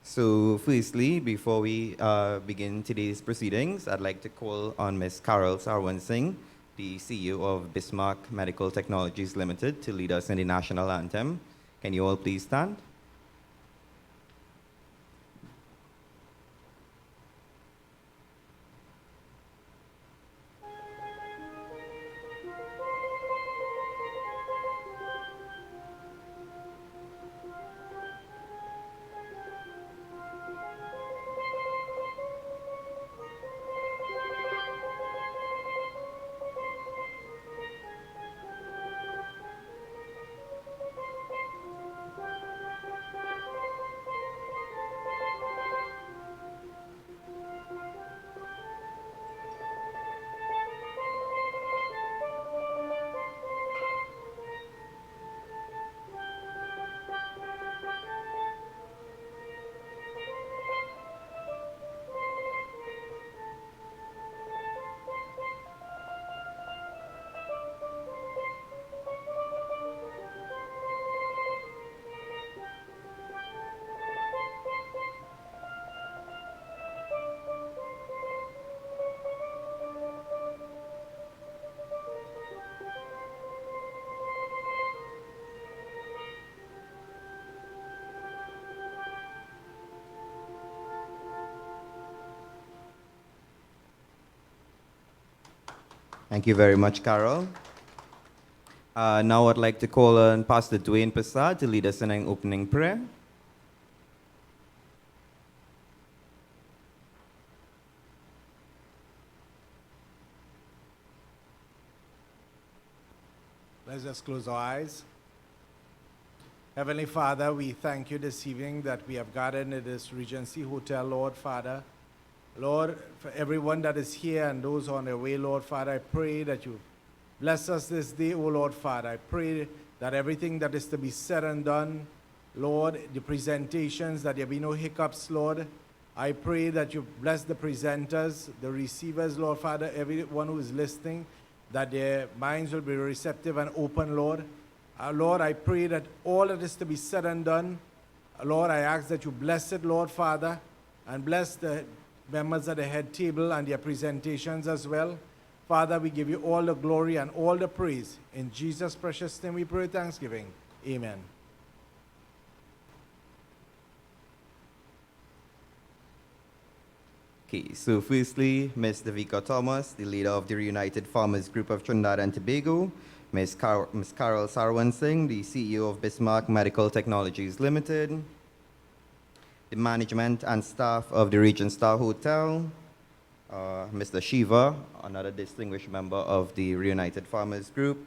So firstly, before we begin today's proceedings, I'd like to call on Ms. Carol Sarwan Singh, the CEO of Bismarck Medical Technologies Limited, to lead us in the national anthem. Can you all please stand? Thank you very much, Carol. Now I'd like to call on Pastor Dwayne Prasad to lead us in an opening prayer. Let's just close our eyes. Heavenly Father, we thank you this evening that we have gathered in this Regency Hotel, Lord Father. Lord, for everyone that is here and those on their way, Lord Father, I pray that you bless us this day, O Lord Father. I pray that everything that is to be said and done, Lord, the presentations, that there be no hiccups, Lord. I pray that you bless the presenters, the receivers, Lord Father, everyone who is listening, that their minds will be receptive and open, Lord. Lord, I pray that all that is to be said and done, Lord, I ask that you bless it, Lord Father, and bless the members of the head table and their presentations as well. Father, we give you all the glory and all the praise. In Jesus' precious name we pray thanksgiving. Amen. Okay, so firstly, Ms. Davika Thomas, the leader of the United Farmers Group of Trinidad and Tobago, Ms. Carol Sarwan Singh, the CEO of Bismarck Medical Technologies Limited, the management and staff of the Regent Star Hotel, Mr. Shiva, another distinguished member of the Reunited Farmers Group,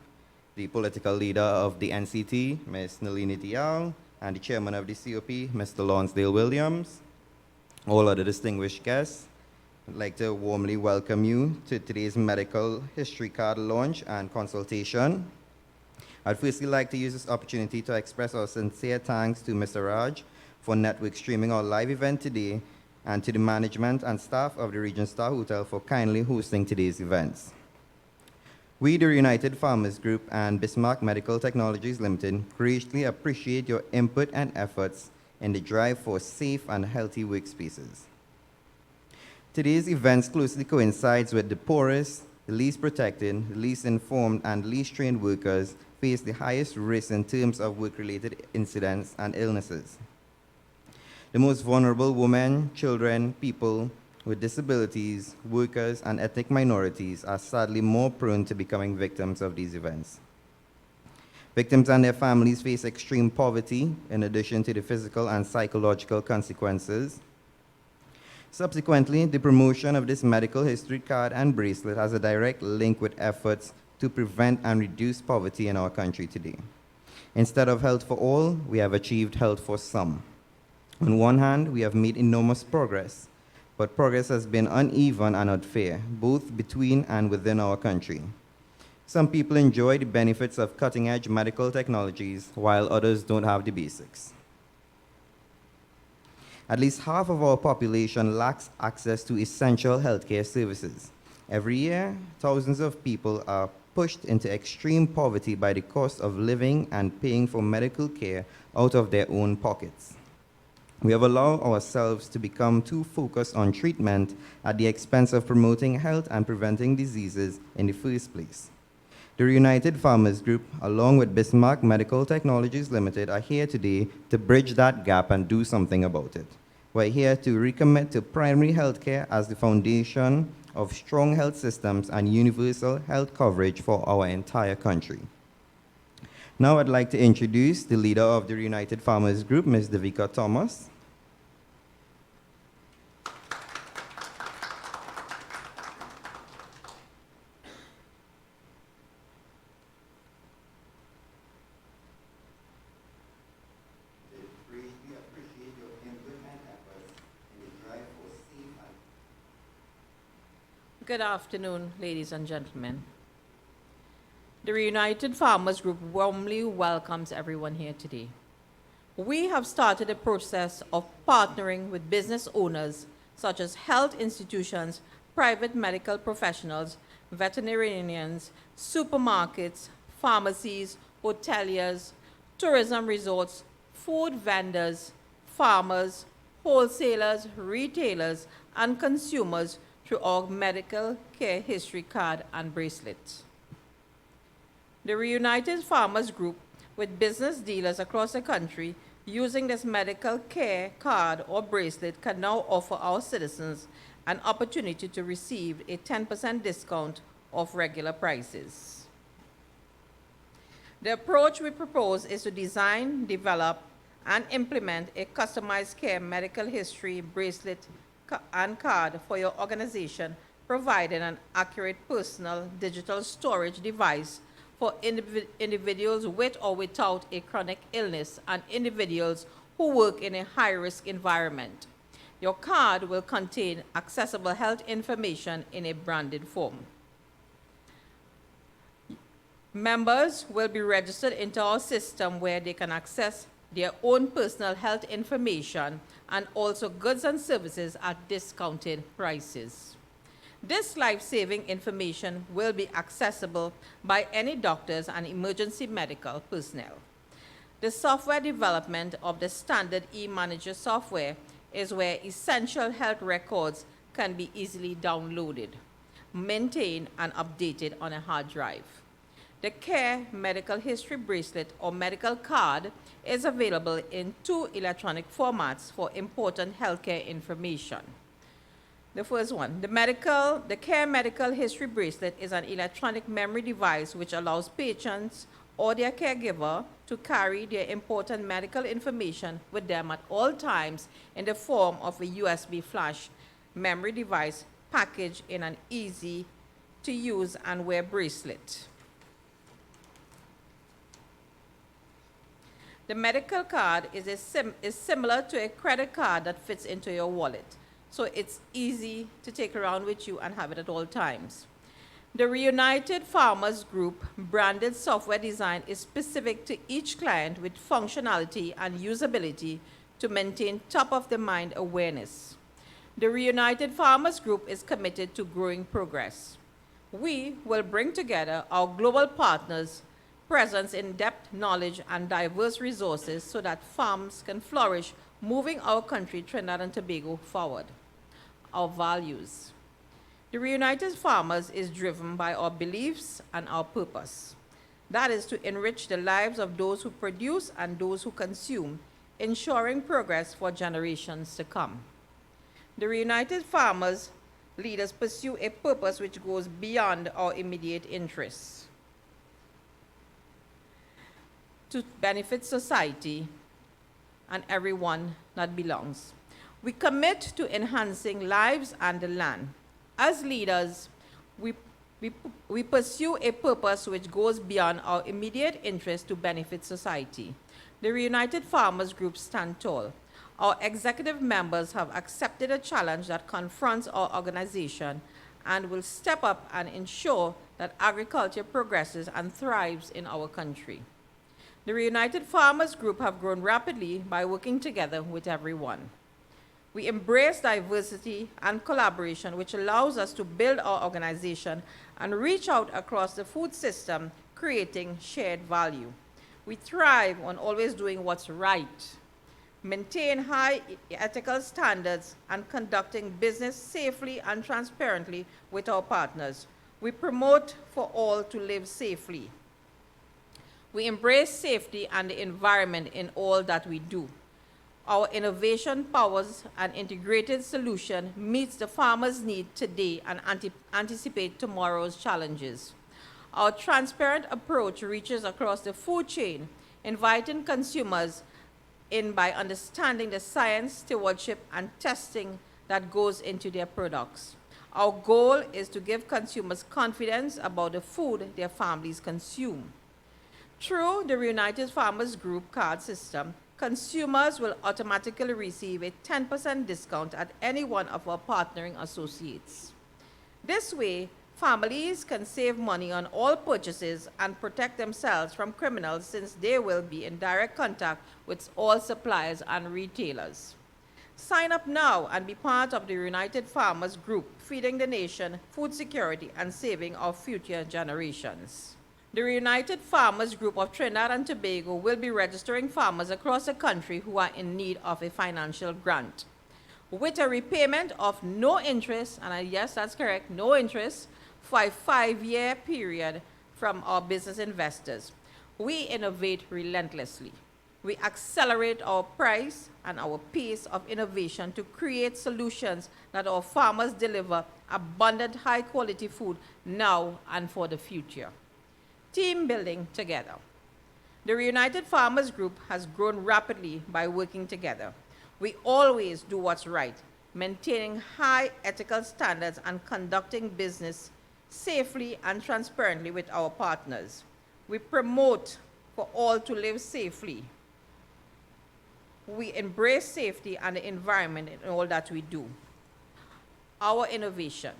the political leader of the NCT, Ms. Nalini Dial, and the chairman of the COP, Mr. Lonsdale Williams, all other distinguished guests. I'd like to warmly welcome you to today's medical history card launch and consultation. I'd firstly like to use this opportunity to express our sincere thanks to Mr. Raj for network streaming our live event today, and to the management and staff of the Regent Star Hotel for kindly hosting today's events. We, the United Farmers Group and Bismarck Medical Technologies Limited, greatly appreciate your input and efforts in the drive for safe and healthy workspaces. Today's events closely coincides with the poorest, the least protected, the least informed, and least trained workers face the highest risk in terms of work-related incidents and illnesses. The most vulnerable women, children, people with disabilities, workers, and ethnic minorities are sadly more prone to becoming victims of these events. Victims and their families face extreme poverty, in addition to the physical and psychological consequences. Subsequently, the promotion of this medical history card and bracelet has a direct link with efforts to prevent and reduce poverty in our country today. Instead of health for all, we have achieved health for some. On one hand, we have made enormous progress, but progress has been uneven and unfair, both between and within our country. Some people enjoy the benefits of cutting-edge medical technologies, while others don't have the basics. At least half of our population lacks access to essential healthcare services. Every year, thousands of people are pushed into extreme poverty by the cost of living and paying for medical care out of their own pockets. We have allowed ourselves to become too focused on treatment at the expense of promoting health and preventing diseases in the first place. The Reunited Farmers Group, along with Bismarck Medical Technologies Limited, are here today to bridge that gap and do something about it. We're here to recommit to primary health care as the foundation of strong health systems and universal health coverage for our entire country. Now I'd like to introduce the leader of the Reunited Farmers Group, Ms. Devika Thomas. Good afternoon, ladies and gentlemen. The Reunited Farmers Group warmly welcomes everyone here today. We have started a process of partnering with business owners such as health institutions, private medical professionals, veterinarians, supermarkets, pharmacies, hoteliers, tourism resorts, food vendors, farmers, wholesalers, retailers, and consumers through our medical care history card and bracelets. The Reunited Farmers Group, with business dealers across the country using this medical care card or bracelet, can now offer our citizens an opportunity to receive a 10% discount off regular prices. The approach we propose is to design, develop, and implement a customized care medical history bracelet and card for your organization, providing an accurate personal digital storage device for individuals with or without a chronic illness and individuals who work in a high-risk environment. Your card will contain accessible health information in a branded form. Members will be registered into our system where they can access their own personal health information and also goods and services at discounted prices. This life-saving information will be accessible by any doctors and emergency medical personnel. The software development of the standard e-manager software is where essential health records can be easily downloaded, maintained, and updated on a hard drive. The Care Medical History Bracelet or Medical Card is available in 2 electronic formats for important healthcare information. The first one, the Care Medical History Bracelet is an electronic memory device which allows patients or their caregiver to carry their important medical information with them at all times in the form of a USB flash memory device packaged in an easy-to-use and wear bracelet. The medical card is similar to a credit card that fits into your wallet, so it's easy to take around with you and have it at all times. The Reunited Farmers Group branded software design is specific to each client with functionality and usability to maintain top-of-the-mind awareness. The Reunited Farmers Group is committed to growing progress. We will bring together our global partners' presence in depth knowledge and diverse resources so that farms can flourish, moving our country, Trinidad and Tobago, forward. Our values. The Reunited Farmers is driven by our beliefs and our purpose. That is to enrich the lives of those who produce and those who consume, ensuring progress for generations to come. The Reunited Farmers leaders pursue a purpose which goes beyond our immediate interests to benefit society and everyone that belongs. We commit to enhancing lives and the land. As leaders, we pursue a purpose which goes beyond our immediate interest to benefit society. The Reunited Farmers Group stand tall. Our executive members have accepted a challenge that confronts our organization and will step up and ensure that agriculture progresses and thrives in our country. The Reunited Farmers Group have grown rapidly by working together with everyone. We embrace diversity and collaboration, which allows us to build our organization and reach out across the food system, creating shared value. We thrive on always doing what's right. maintain high ethical standards, and conducting business safely and transparently with our partners. We promote for all to live safely. We embrace safety and the environment in all that we do. Our innovation powers an integrated solution, meets the farmers' need today and anticipate tomorrow's challenges. Our transparent approach reaches across the food chain, inviting consumers in by understanding the science, stewardship, and testing that goes into their products. Our goal is to give consumers confidence about the food their families consume. Through the Reunited Farmers Group card system, consumers will automatically receive a 10% discount at any one of our partnering associates. This way, families can save money on all purchases and protect themselves from criminals since they will be in direct contact with all suppliers and retailers. Sign up now and be part of the United Farmers Group, feeding the nation, food security, and saving our future generations. The Reunited Farmers Group of Trinidad and Tobago will be registering farmers across the country who are in need of a financial grant. With a repayment of no interest, and yes, that's correct, no interest, for a 5-year period from our business investors. We innovate relentlessly. We accelerate our price and our pace of innovation to create solutions that our farmers deliver abundant, high-quality food now and for the future. Team building together. The Reunited Farmers Group has grown rapidly by working together. We always do what's right, maintaining high ethical standards and conducting business safely and transparently with our partners. We promote for all to live safely. We embrace safety and the environment in all that we do. Our innovation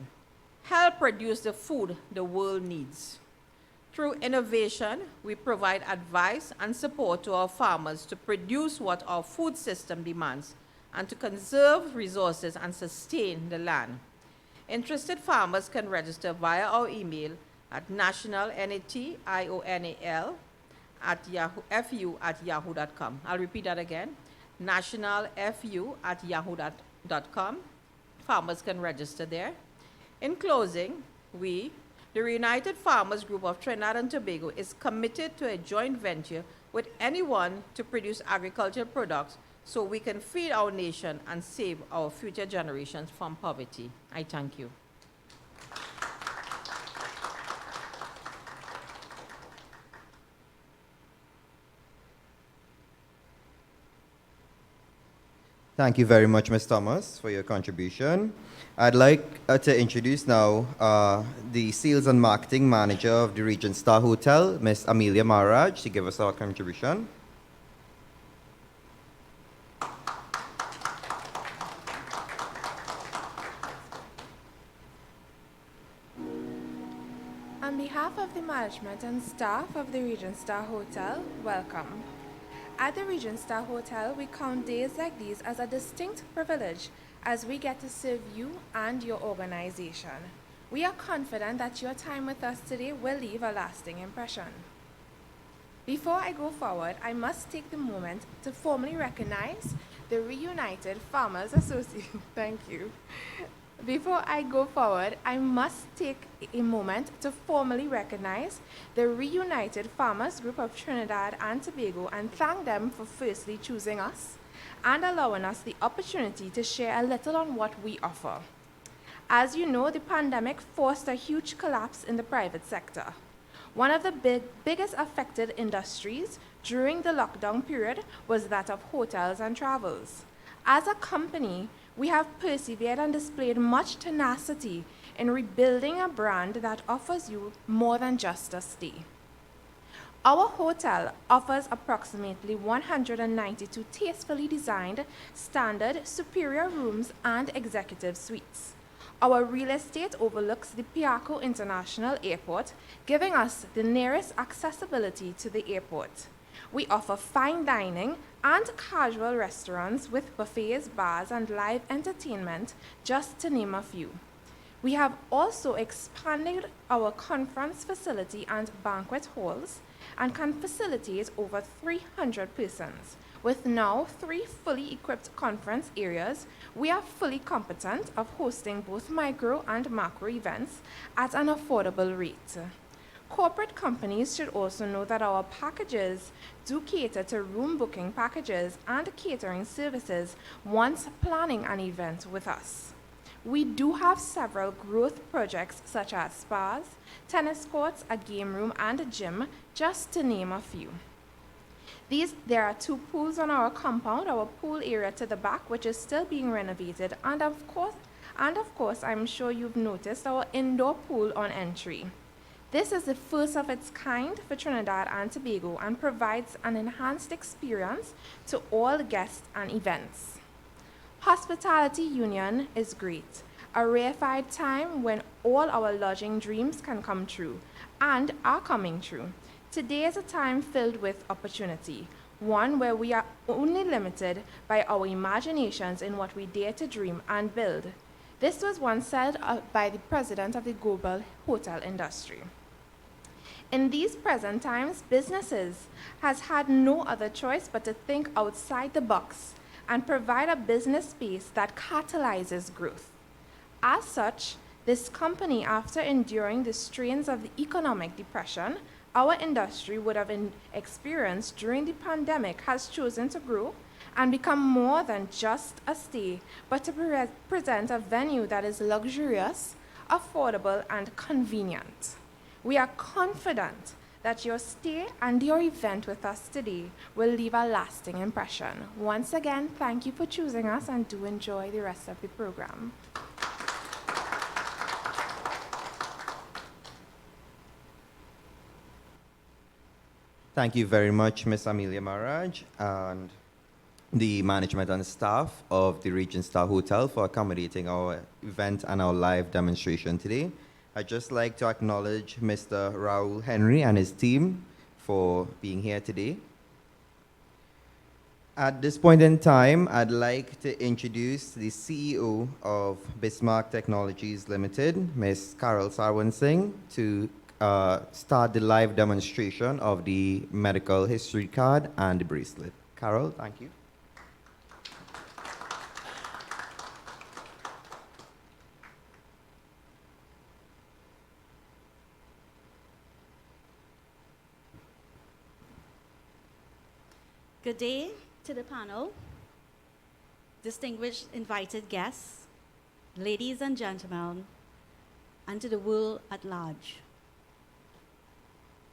help produce the food the world needs. Through innovation, we provide advice and support to our farmers to produce what our food system demands and to conserve resources and sustain the land. Interested farmers can register via our email at nationalnational@yahoo.fu@yahoo.com. I'll repeat that again, nationalfu@yahoo.com. Farmers can register there. In closing, we, the Reunited Farmers Group of Trinidad and Tobago, is committed to a joint venture with anyone to produce agricultural products so we can feed our nation and save our future generations from poverty. I thank you. Thank you very much, Ms. Thomas, for your contribution. I'd like to introduce now the Sales and Marketing Manager of the Regent Star Hotel, Ms. Amelia Maharaj, to give us our contribution. On behalf of the management and staff of the Regent Star Hotel, welcome. At the Regent Star Hotel, we count days like these as a distinct privilege as we get to serve you and your organization. We are confident that your time with us today will leave a lasting impression. Before I go forward, I must take the moment to formally recognize the Reunited Farmers Association. Thank you. Before I go forward, I must take a moment to formally recognize the Reunited Farmers Group of Trinidad and Tobago and thank them for firstly choosing us and allowing us the opportunity to share a little on what we offer. As you know, the pandemic forced a huge collapse in the private sector. One of the biggest affected industries during the lockdown period was that of hotels and travels. As a company, we have persevered and displayed much tenacity in rebuilding a brand that offers you more than just a stay. Our hotel offers approximately 192 tastefully designed, standard, superior rooms and executive suites. Our real estate overlooks the Piarco International Airport, giving us the nearest accessibility to the airport. We offer fine dining and casual restaurants with buffets, bars, and live entertainment, just to name a few. We have also expanded our conference facility and banquet halls and can facilitate over 300 persons. With now 3 fully equipped conference areas, we are fully competent of hosting both micro and macro events at an affordable rate. Corporate companies should also know that our packages do cater to room booking packages and catering services once planning an event with us. We do have several growth projects such as spas, tennis courts, a game room, and a gym, just to name a few. There are 2 pools on our compound, our pool area to the back, which is still being renovated, and of course, I'm sure you've noticed our indoor pool on entry. This is the first of its kind for Trinidad and Tobago and provides an enhanced experience to all guests and events. Hospitality Union is great, a rarefied time when all our lodging dreams can come true and are coming true. Today is a time filled with opportunity, one where we are only limited by our imaginations in what we dare to dream and build. This was once said by the president of the global hotel industry. In these present times, businesses has had no other choice but to think outside the box and provide a business space that catalyzes growth. As such, this company, after enduring the strains of the economic depression our industry would have experienced during the pandemic, has chosen to grow and become more than just a stay, but to present a venue that is luxurious, affordable, and convenient. We are confident that your stay and your event with us today will leave a lasting impression. Once again, thank you for choosing us and do enjoy the rest of the program. Thank you very much, Ms. Amelia Maraj, and the management and staff of the Regent Star Hotel for accommodating our event and our live demonstration today. I'd just like to acknowledge Mr. Raul Henry and his team for being here today. At this point in time, I'd like to introduce the CEO of Bismarck Technologies Limited, Ms. Carol Sarwan Singh, to start the live demonstration of the medical history card and the bracelet. Carol, thank you. Good day to the panel, distinguished invited guests, ladies and gentlemen, and to the world at large.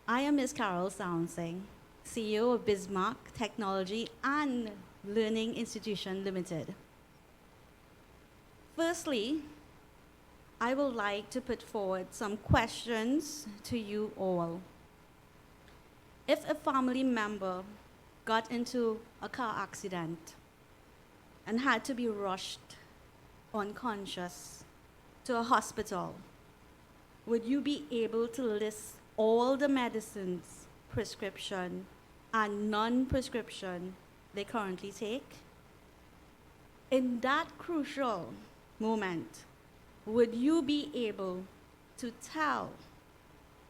I am Ms. Carol Singh, CEO of Bismarck Technology and Learning Institution Limited. Firstly, I would like to put forward some questions to you all. If a family member got into a car accident and had to be rushed unconscious to a hospital, would you be able to list all the medicines, prescription and non-prescription they currently take? In that crucial moment, would you be able to tell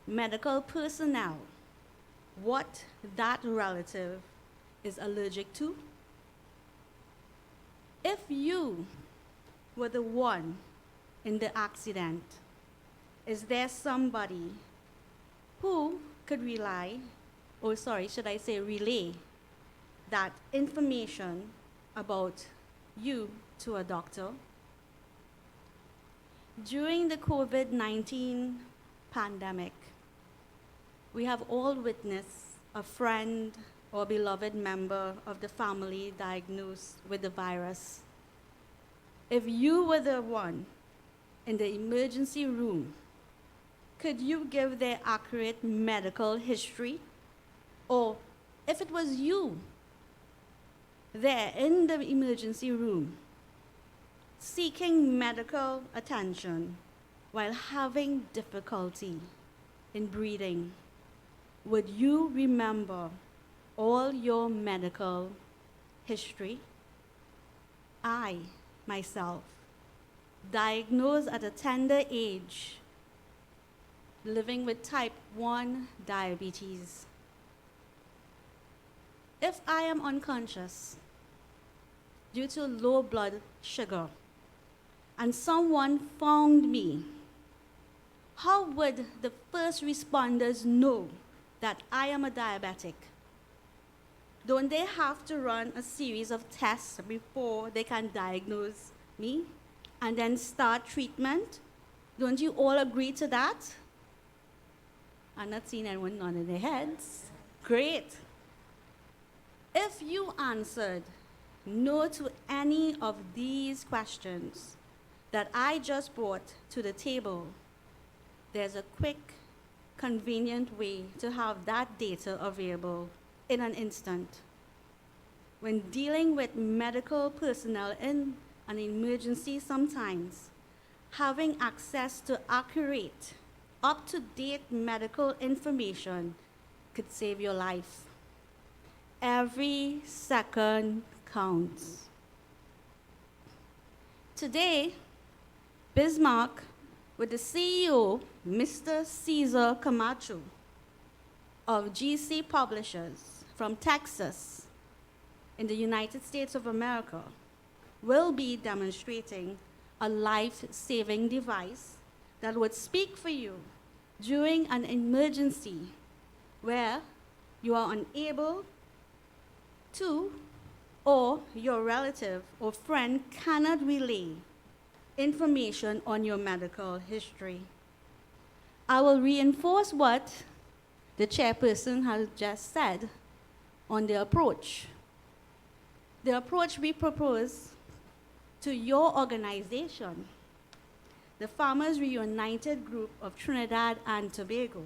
medical personnel what that relative is allergic to? If you were the one in the accident, is there somebody who could relay that information about you to a doctor? During the COVID-19 pandemic, we have all witnessed a friend or beloved member of the family diagnosed with the virus. If you were the one in the emergency room, could you give their accurate medical history? Or if it was you there in the emergency room seeking medical attention while having difficulty in breathing, would you remember all your medical history? I, myself, diagnosed at a tender age, living with type 1 diabetes. If I am unconscious due to low blood sugar and someone found me, how would the first responders know that I am a diabetic? Don't they have to run a series of tests before they can diagnose me and then start treatment? Don't you all agree to that? I'm not seeing anyone nodding their heads. Great. If you answered no to any of these questions that I just brought to the table, there's a quick, convenient way to have that data available in an instant. When dealing with medical personnel in an emergency sometimes, having access to accurate, up-to-date medical information could save your life. Every second counts. Today, Bismarck, with the CEO, Mr. Cesar Camacho, of GC Publishers from Texas in the United States of America, will be demonstrating a life-saving device that would speak for you during an emergency where you are unable to, or your relative or friend cannot relay information on your medical history. I will reinforce what the chairperson has just said on the approach. The approach we propose to your organization, the Farmers Reunited Group of Trinidad and Tobago,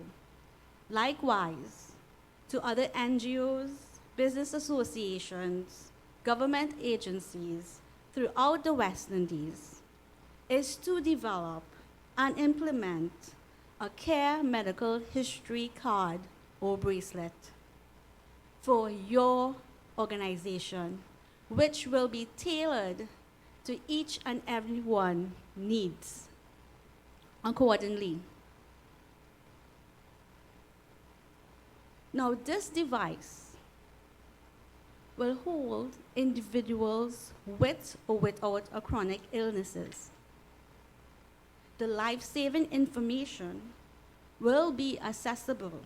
likewise to other NGOs, business associations, government agencies throughout the West Indies, is to develop and implement a care medical history card or bracelet for your organization, which will be tailored to each and every one needs accordingly. Now, this device will hold individuals with or without a chronic illnesses. The life-saving information will be accessible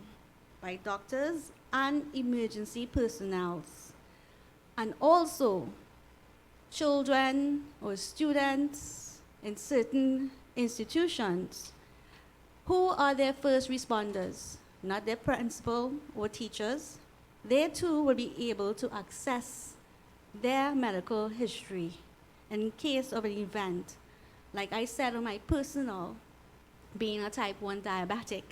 by doctors and emergency personnel, and also children or students in certain institutions who are their first responders, not their principal or teachers. They too will be able to access their medical history in case of an event. Like I said on my personal, being a type 1 diabetic,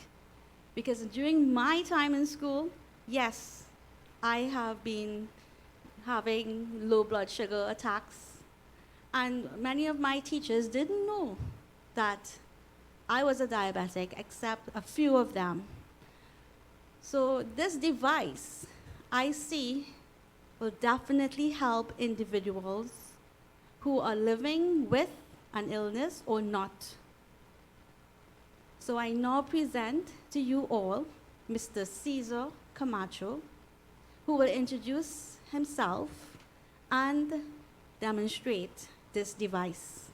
because during my time in school, yes, I have been having low blood sugar attacks, and many of my teachers didn't know that I was a diabetic, except a few of them. So this device, I see, will definitely help individuals who are living with an illness or not. So I now present to you all Mr. Cesar Camacho, who will introduce himself and demonstrate this device.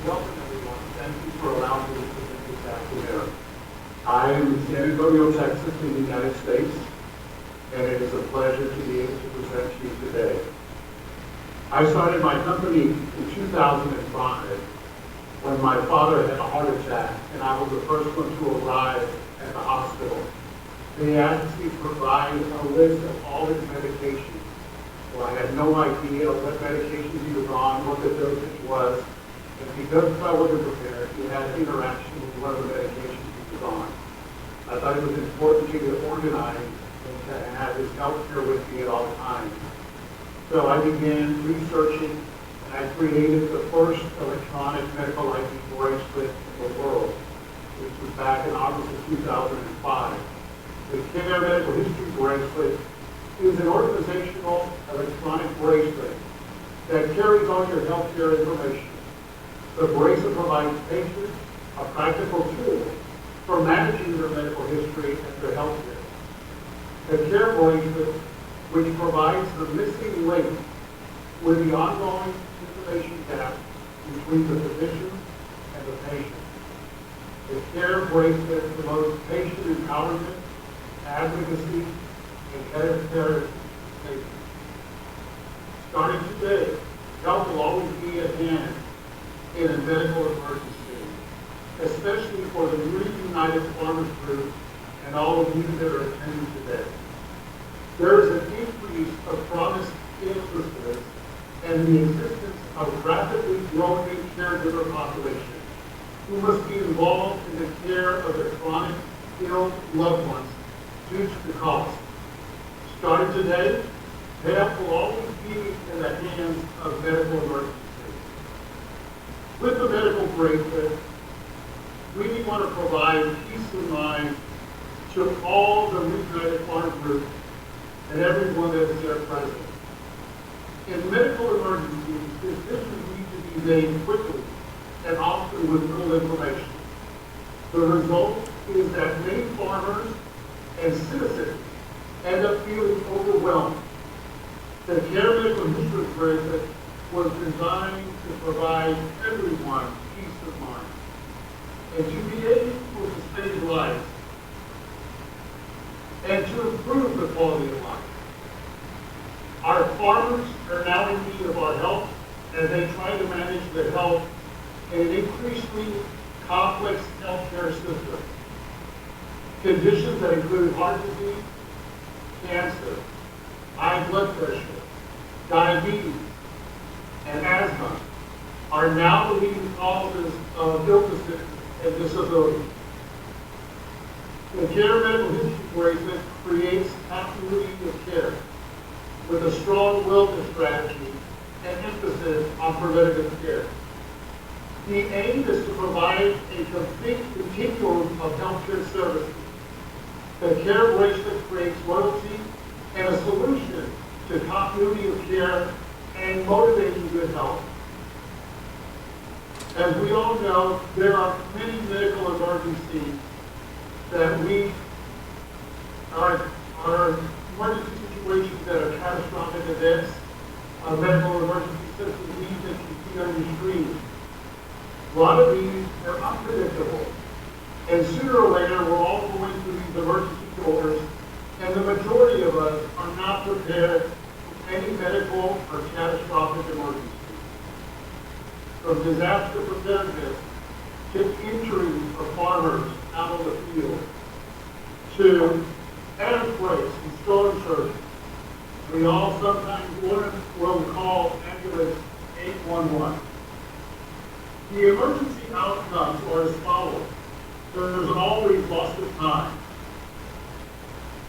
Welcome, everyone. Thank you for allowing me to present this afternoon. I am in San Antonio, Texas, in the United States, and it is a pleasure to be able to present to you today. I started my company in 2005 when my father had a heart attack, and I was the first one to arrive at the hospital. They asked me to provide a list of all his medications. Well, I had no idea what medications he was on, what the dosage was, and because I wasn't prepared, he had an interaction with one of the medications he was on. I thought it was important to get organized and to have his health care with me at all times. So I began researching, and I created the first electronic medical ID bracelet in the world, which was back in August of 2005. The Care Medical History Bracelet is an organizational electronic bracelet that carries all your healthcare information. The bracelet provides patients a practical tool for managing their medical history and their health care. The care bracelet, which provides the missing link with the ongoing information gap between the physician and the patient. The care bracelet promotes patient empowerment, advocacy, and care safety. Starting today, help will always be at hand in a medical emergency, especially for the newly united farmers group and all of you that are attending today. There is an increase of chronic illnesses and the existence of rapidly growing caregiver population who must be involved in the care of their chronic ill loved ones due to the cost. Starting today, help will always be in the hands of medical emergencies. With the medical bracelet, we want to provide peace of mind to all the United Farm Group and everyone that is there present. In medical emergencies, decisions need to be made quickly and often with little information. The result is that many farmers and citizens end up feeling overwhelmed. The Care Medical History Bracelet was designed to provide everyone peace of mind and to be able to save lives and to improve the quality of life. Our farmers are now in need of our help as they try to manage the health in an increasingly complex healthcare system. Conditions that include heart disease, cancer, high blood pressure, diabetes, and asthma are now the leading causes of illnesses and disability. The Care Medical History Bracelet creates continuity of care with a strong wellness strategy and emphasis on preventative care. The aim is to provide a complete continuum of healthcare services. The Care Bracelet creates loyalty and a solution to continuity of care and motivating good health. As we all know, there are many medical emergencies that we are emergency situations that are catastrophic events, medical emergency systems needs that you see on your screen. A lot of these are unpredictable, and sooner or later we're all going through these emergency orders, and the majority of us are not prepared for any medical or catastrophic emergency. From disaster preparedness to entry of farmers out on the field, to earthquakes and storm surges. We all sometimes will call ambulance 811. The emergency outcomes are as follows. There's always loss of time.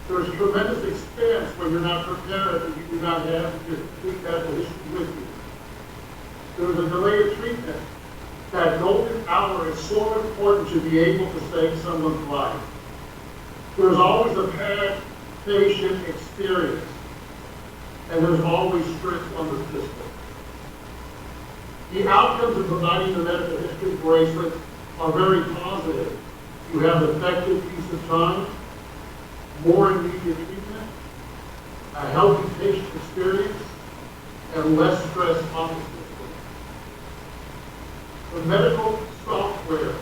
There's tremendous expense when you're not prepared and you do not have your complete medical history with you. There's a delay of treatment. That golden hour is so important to be able to save someone's life. There's always a bad patient experience, and there's always stress on the system. The outcomes of providing the medical history bracelet are very positive. You have effective peace of time, more immediate treatment, a healthy patient experience, and less stress on the system. The medical software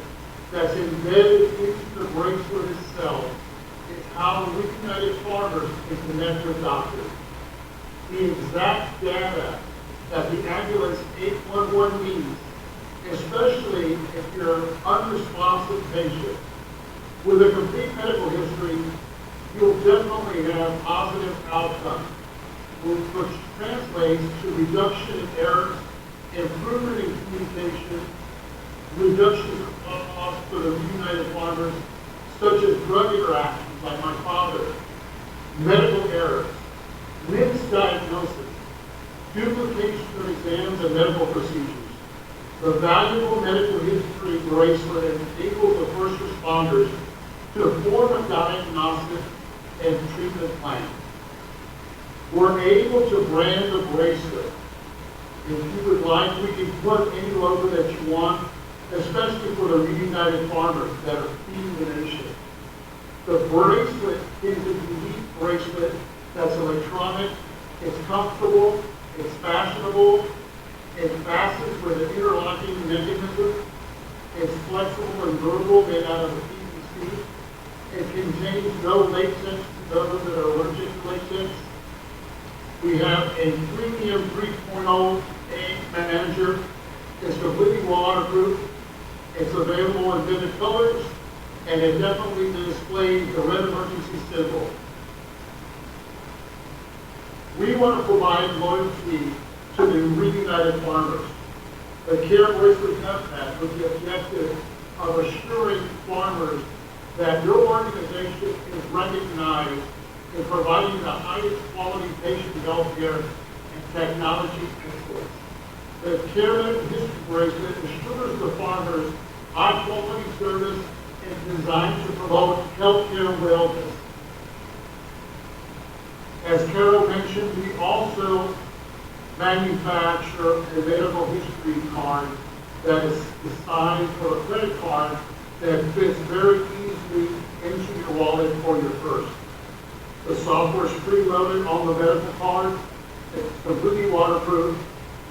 that's embedded into the bracelet itself is how United Farmers can connect with doctors. The exact data that the ambulance 811 needs, especially if you're an unresponsive patient. With a complete medical history, you'll definitely have positive outcomes, which translates to reduction in errors, improvement in communication, reduction of costs for the United Farmers, such as drug interactions like my father, medical errors, misdiagnosis, duplication of exams and medical procedures. The valuable medical history bracelet enables the first responders to form a diagnostic and treatment plan. We're able to brand the bracelet. If you would like, we can put any logo that you want, especially for the reunited farmers that are feeding the nation. The bracelet is a unique bracelet that's electronic, it's comfortable, it's fashionable, it fastens with an interlocking mechanism, it's flexible and durable, made out of PVC. It contains no latex to those that are allergic to latex. We have a premium 3.0 ink manager. It's completely waterproof. It's available in vivid colors, and it definitely displays the red emergency symbol. We want to provide loyalty to the reunited farmers. The Care Bracelet does that with the objective of assuring farmers that your organization is recognized in providing the highest quality patient health care and technology excellence. The Care History Bracelet assures the farmers high quality service and designed to promote healthcare wellness. As Carol mentioned, we also manufacture a medical history card that is designed for a credit card that fits very easily into your wallet for your purse. The software is preloaded on the medical card. It's completely waterproof.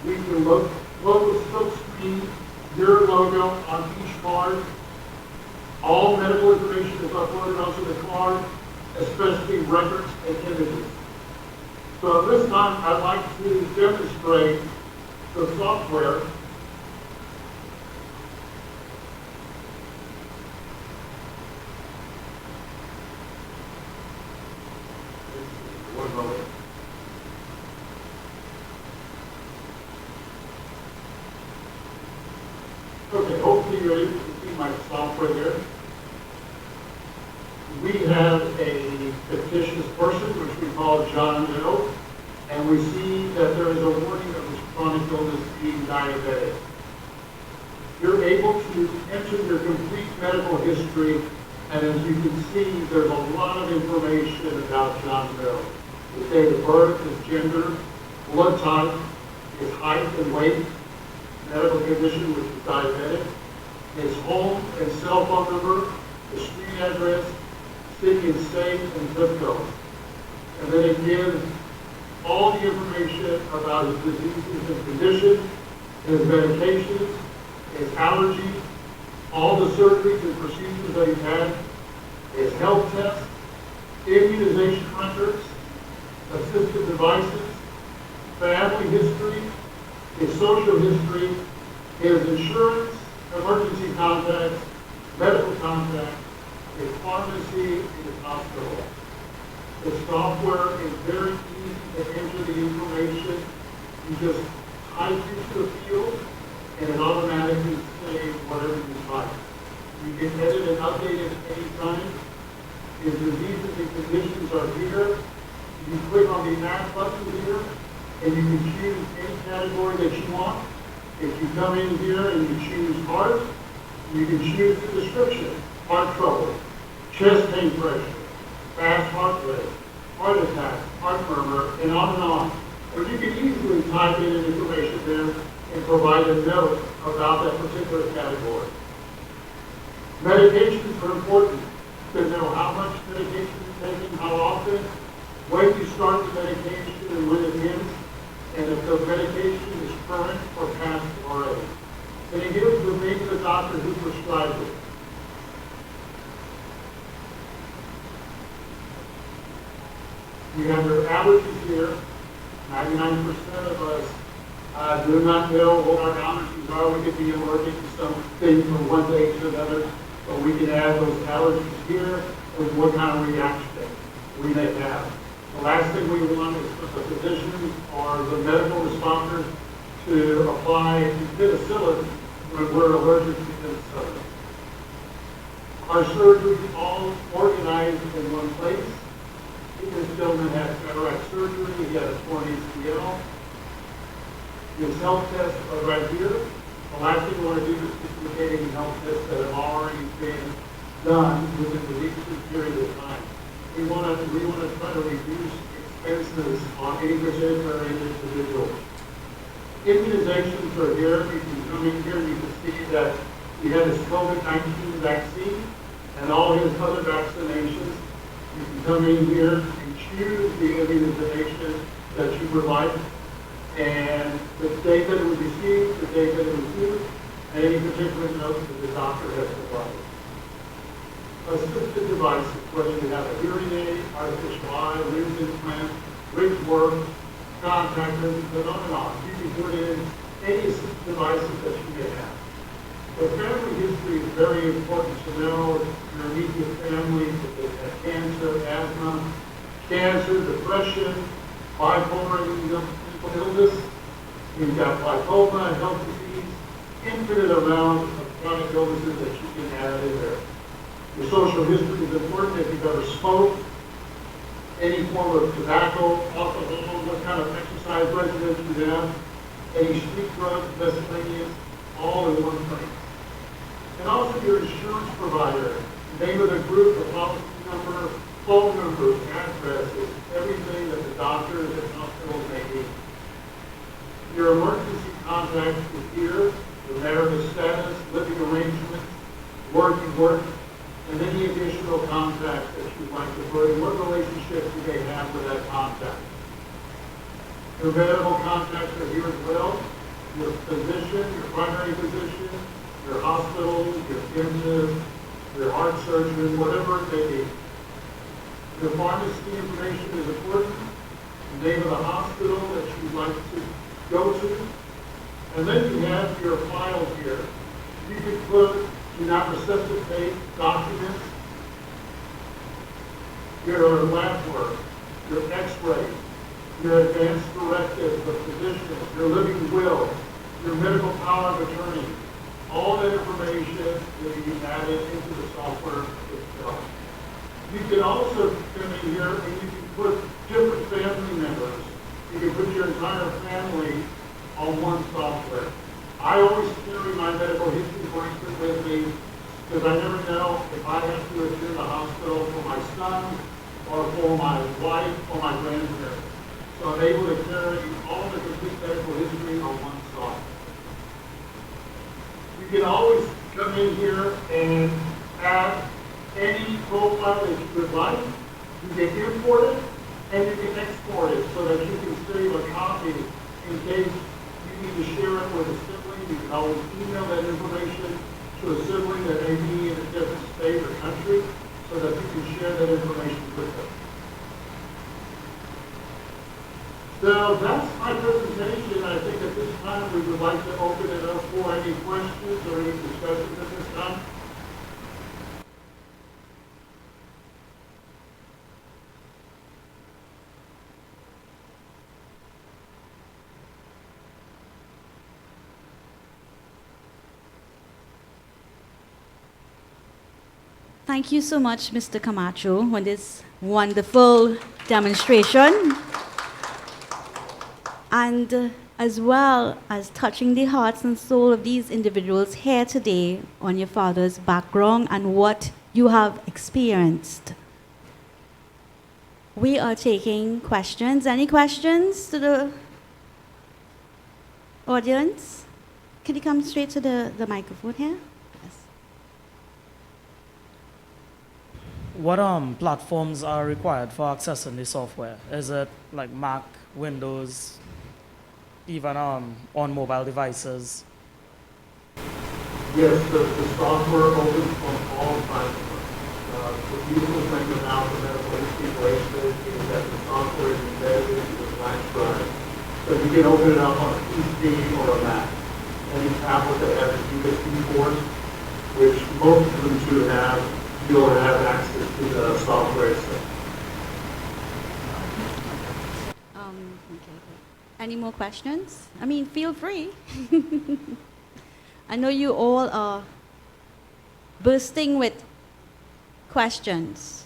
We can silk screen your logo on each card. All medical information is uploaded onto the card, especially records and images. So at this time, I'd like to demonstrate the software. One moment. Okay, hopefully you're able to see my software there. We have a fictitious person, which we call John Doe, and we see that there is a warning of his chronic illness being diabetic. You're able to enter your complete medical history, and as you can see, there's a lot of information about John Doe. His date of birth, his gender, blood type, his height and weight, medical condition, which is diabetic, his home and cell phone number, his street address, city and state, and zip code. And then it gives all the information about his diseases and conditions, his medications, his allergies, all the surgeries and procedures that he's had, his health tests, immunization records, assistive devices, family history, his social history, his insurance, emergency contacts, medical contacts, his pharmacy, and his hospital. The software is very easy to enter the information. You just type into the field, and it automatically saves whatever you type. You can edit and update it anytime. His diseases and conditions are here. You click on the Add button here, and you can choose any category that you want. If you come in here and you choose heart, you can choose the description: heart trouble, chest pain pressure, fast heart rate, heart attack, heart murmur, and on. Or you can easily type in information there and provide a note about that particular category. Medications are important to know how much medication you're taking, how often, when you start the medication and when it ends, and if the medication is current or past already. And it gives the name of the doctor who prescribed it. You have your allergies here. 99% of us do not know what our allergies are. We could be allergic to something from one day to another, but we can add those allergies here and what kind of reaction we may have. The last thing we want is for the physicians or the medical responders to apply penicillin when we're allergic to penicillin. Our surgery is all organized in one place. This gentleman had cataract surgery. He had a torn ACL. His health tests are right here. The last thing we want to do is duplicate any health tests that have already been done within the recent period of time. We want to try to reduce expenses on any particular individual. Immunizations are here. You can come in here and you can see that he had his COVID-19 vaccine and all his other vaccinations. You can come in here and choose the immunization that you would like, and the date that it was received, the date that it was used, and any particular notes that the doctor has provided. Assistive devices, whether you have a hearing aid, artificial eye, lens implant, bridge work, contact lenses, and on. You can put in any assistive devices that you may have. The family history is very important to know. Your immediate family, if they have cancer, asthma, cancer, depression, bipolar illness, you've got lipoma, health disease, infinite amount of chronic illnesses that you can add in there. Your social history is important. If you've ever smoked, any form of tobacco, alcohol, what kind of exercise regimen you have, any street drugs, miscellaneous, all in one place. And also your insurance provider, name of the group, the policy number, phone numbers, addresses, everything that the doctors and hospitals may need. Your emergency contacts is here, your marital status, living arrangements, work, and any additional contacts that you'd like to put in, what relationships you may have with that contact. Your medical contacts are here as well. Your physician, your primary physician, your hospital, your dentist, your heart surgeon, whatever it may be. Your pharmacy information is important. The name of the hospital that you'd like to go to. And then you have your files here. You can put do not resuscitate documents, your lab work, your x-ray, your advance directive of physicians, your living will, your medical power of attorney. All that information will be added into the software itself. You can also come in here and you can put different family members. You can put your entire family on one software. I always carry my medical history bracelet with me because I never know if I have to attend the hospital for my son or for my wife or my grandparents. So I'm able to carry all the complete medical history on one software. You can always come in here and add any profile that you would like. You can import it and you can export it so that you can save a copy in case you need to share it with a sibling. You can always email that information to a sibling that may be in a different state or country so that you can share that information with them. So that's my presentation. I think at this time we would like to open it up for any questions or any discussions at this time. Thank you so much, Mr. Camacho, for this wonderful demonstration. And as well as touching the hearts and soul of these individuals here today on your father's background and what you have experienced. We are taking questions. Any questions to the audience? Can you come straight to the microphone here? What platforms are required for accessing the software? Is it like Mac, Windows, even on mobile devices? Yes, the software opens on all platforms. The beautiful thing about the medical history bracelet is that the software is embedded into the flash drive. So you can open it up on a PC or a Mac. Any tablet that has a USB port, which most of them do have, you'll have access to the software itself. Okay. Any more questions? I mean, feel free. I know you all are bursting with questions.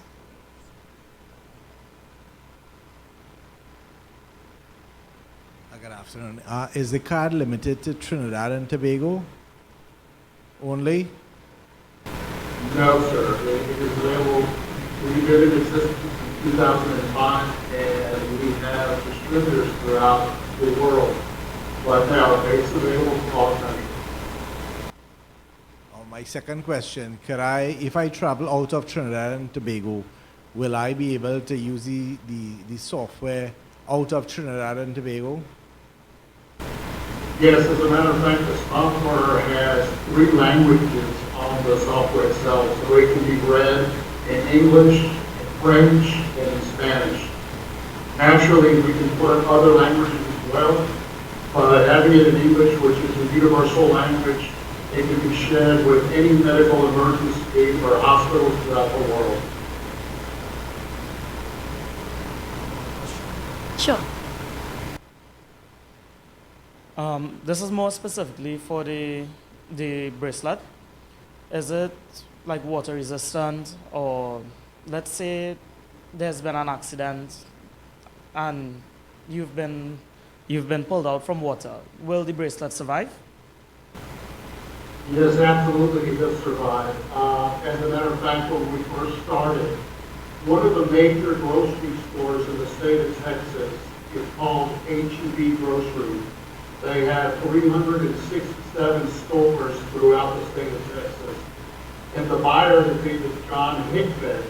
Good afternoon. Is the card limited to Trinidad and Tobago only? No, sir. It is available. We've been in existence since 2005, and we distributors throughout the world. But now it's available to all countries. My second question, could I, if I travel out of Trinidad and Tobago, will I be able to use the software out of Trinidad and Tobago? Yes, as a matter of fact, the software has 3 languages on the software itself, so it can be read in English, in French, and in Spanish. Naturally, we can put other languages as well, but having it in English, which is a universal language, it can be shared with any medical emergency or hospitals throughout the world. Sure. This is more specifically for the bracelet. Is it like water resistant, or let's say there's been an accident and you've been pulled out from water? Will the bracelet survive? Yes, absolutely, it does survive. As a matter of fact, when we first started, one of the major grocery stores in the state of Texas is called H-E-B Grocery. They have 367 stores throughout the state of Texas. And the buyer, his name is John Hickman,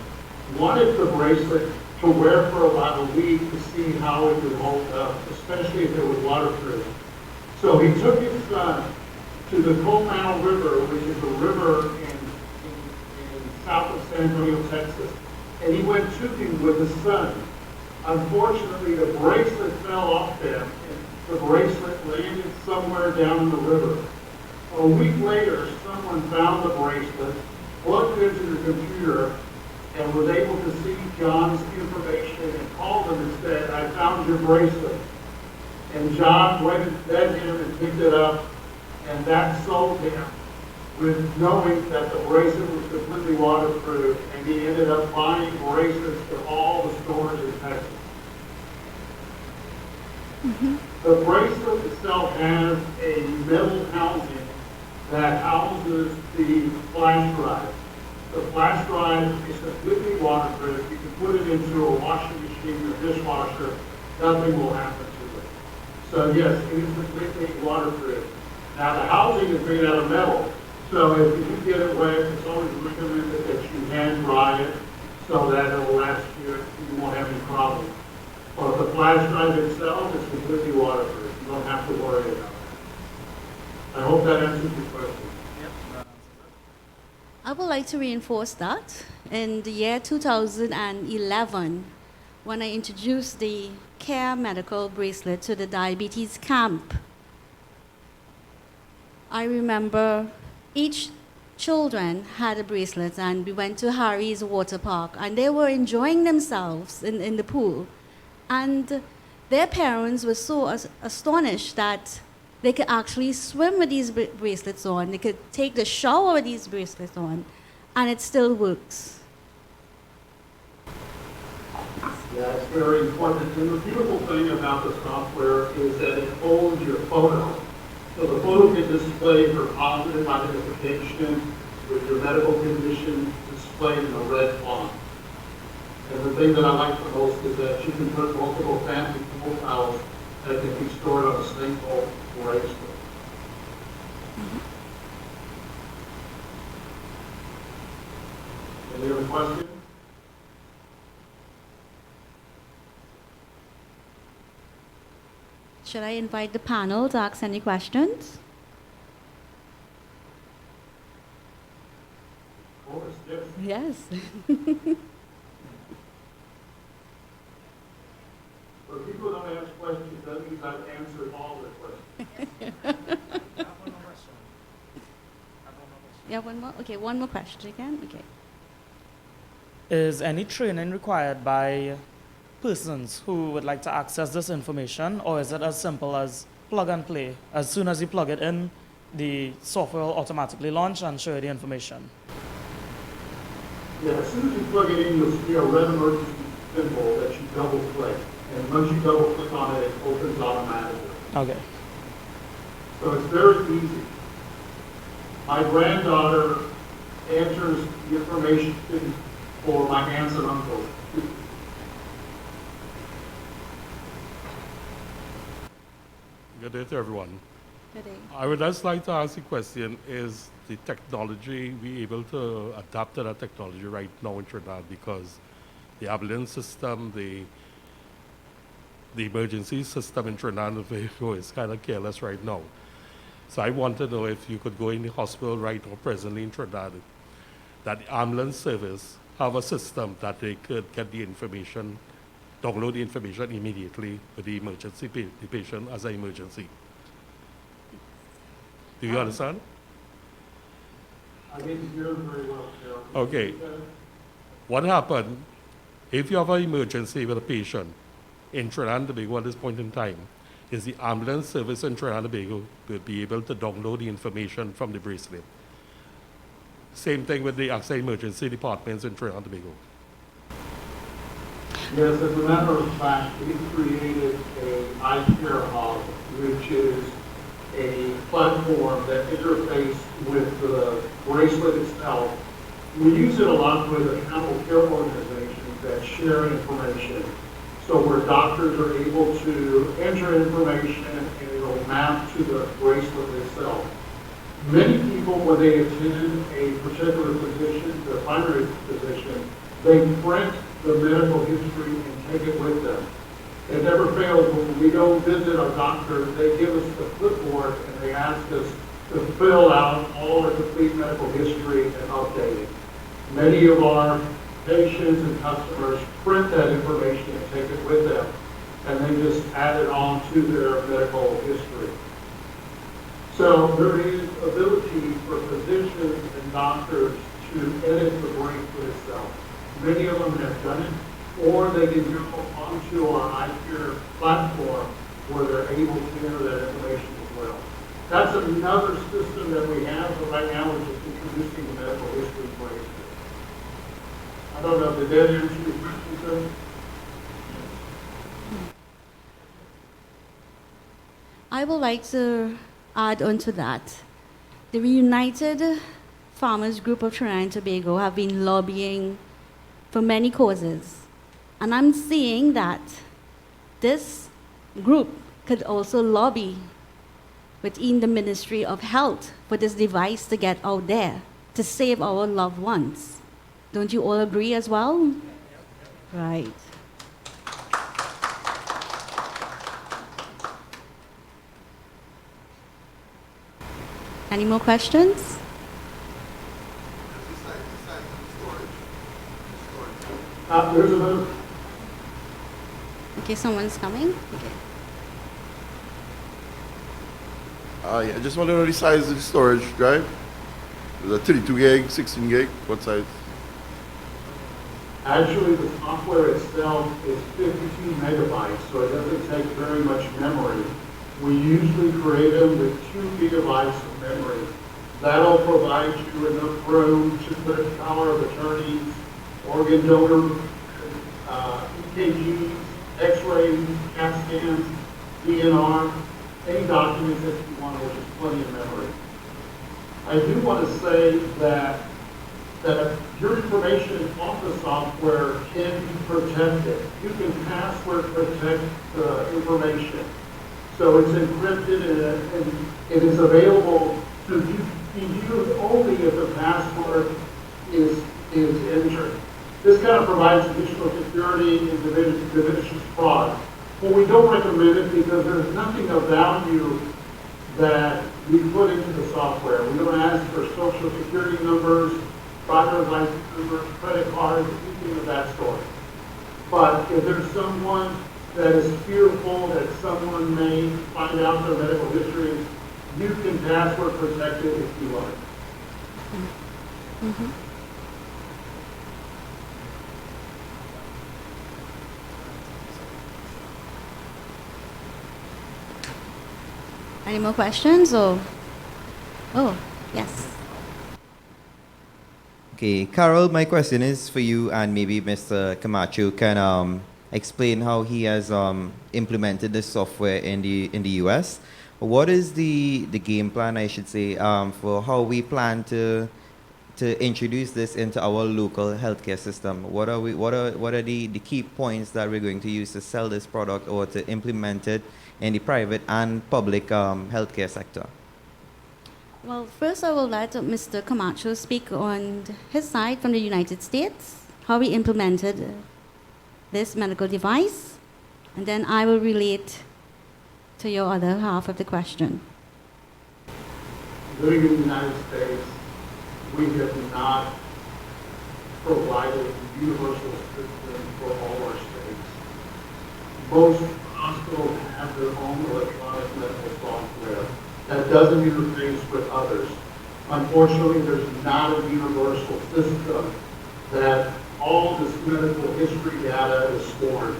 wanted the bracelet to wear for about a week to see how it would hold up, especially if it was waterproof. So he took his son to the Comal River, which is a river in south of San Antonio, Texas, and he went tubing with his son. Unfortunately, the bracelet fell off them, and the bracelet landed somewhere down in the river. A week later, someone found the bracelet, plugged it into the computer, and was able to see John's information and called him and said, "I found your bracelet." And John went and fed him and picked it up, and that sold him with knowing that the bracelet was completely waterproof, and he ended up buying bracelets for all the stores in Texas. The bracelet itself has a metal housing that houses the flash drive. The flash drive is completely waterproof. You can put it into a washing machine or dishwasher, nothing will happen to it. So yes, it is completely waterproof. Now the housing is made out of metal, so if you do get it wet, it's always recommended that you hand dry it so that it will last you, you won't have any problems. But the flash drive itself is completely waterproof. You don't have to worry about it. I hope that answers your question. I would like to reinforce that. In the year 2011, when I introduced the Care Medical Bracelet to the diabetes camp, I remember each children had a bracelet, and we went to Harry's water park, and they were enjoying themselves in the pool. And their parents were so astonished that they could actually swim with these bracelets on. They could take the shower with these bracelets on, and it still works. Yeah, it's very important. And the beautiful thing about the software is that it holds your photo. So the photo can display for positive identification with your medical condition displayed in a red font. And the thing that I like the most is that you can put multiple family profiles that can be stored on a single bracelet. Any other questions? Should I invite the panel to ask any questions? Of course, yes. Yes. For people who don't ask questions, that means I've answered all their questions. Yeah, one more? Okay, one more question again. Okay. Is any training required by persons who would like to access this information, or is it as simple as plug and play? As soon as you plug it in, the software will automatically launch and show you the information? Yeah, as soon as you plug it in, you'll see a red emergency symbol that you double click. And once you double click on it, it opens automatically. Okay. So it's very easy. My granddaughter enters the information for my aunts and uncles. Good day to everyone. Good day. I would just like to ask the question, is the technology, we able to adapt to that technology right now in Trinidad? Because the ambulance system, the emergency system in Trinidad and Tobago is kind of careless right now. So I want to know if you could go in the hospital right now presently in Trinidad, that the ambulance service have a system that they could get the information, download the information immediately with the emergency, the patient as an emergency. Do you understand? I didn't hear very well, Carol. Okay. What happened if you have an emergency with a patient in Trinidad and Tobago at this point in time? Is the ambulance service in Trinidad and Tobago will be able to download the information from the bracelet? Same thing with the accident emergency departments in Trinidad and Tobago. Yes, as a matter of fact, we created a iCare Aug, which is a platform that interfaces with the bracelet itself. We use it a lot with accountable care organizations that share information. So where doctors are able to enter information and it'll map to the bracelet itself. Many people, when they attend a particular physician, their primary physician, they print the medical history and take it with them. It never fails when we go visit our doctor, they give us the clipboard and they ask us to fill out all our complete medical history and update it. Many of our patients and customers print that information and take it with them, and they just add it on to their medical history. So there is ability for physicians and doctors to edit the bracelet itself. Many of them have done it, or they can go onto our iCare platform where they're able to enter that information as well. That's another system that we have, but right now we're just introducing the medical history bracelet. I don't know, did that answer your question, sir? I would like to add on to that. The United Farmers Group of Trinidad and Tobago have been lobbying for many causes. And I'm seeing that this group could also lobby within the Ministry of Health for this device to get out there to save our loved ones. Don't you all agree as well? Right. Any more questions? There's another. Okay, someone's coming. Okay. Yeah, I just want to know the size of the storage drive. Is it 32 gig, 16 gig? What size? Actually, the software itself is 52 megabytes, so it doesn't take very much memory. We usually create them with 2 gigabytes of memory. That'll provide you enough room to put power of attorney, organ donor, EKGs, X-rays, CAT scans, DNR, any documents that you want, which is plenty of memory. I do want to say that your information off the software can be protected. You can password protect the information. So it's encrypted and it is available to be used only if the password is entered. This kind of provides additional security and diminishes fraud. But we don't recommend it because there's nothing of value that we put into the software. We don't ask for social security numbers, driver's license numbers, credit cards, anything of that sort. But if there's someone that is fearful that someone may find out their medical history, you can password protect it if you like. Mm-hmm. Any more questions or? Oh, yes. Okay, Carol, my question is for you, and maybe Mr. Camacho can explain how he has implemented this software in the U.S. What is the game plan, I should say, for how we plan to introduce this into our local healthcare system? What are the key points that we're going to use to sell this product or to implement it in the private and public healthcare sector? Well, first I will let Mr. Camacho speak on his side from the United States, how he implemented this medical device, and then I will relate to your other half of the question. Living in the United States, we have not provided a universal system for all our states. Most hospitals have their own electronic medical software that doesn't interface with others. Unfortunately, there's not a universal system that all this medical history data is stored.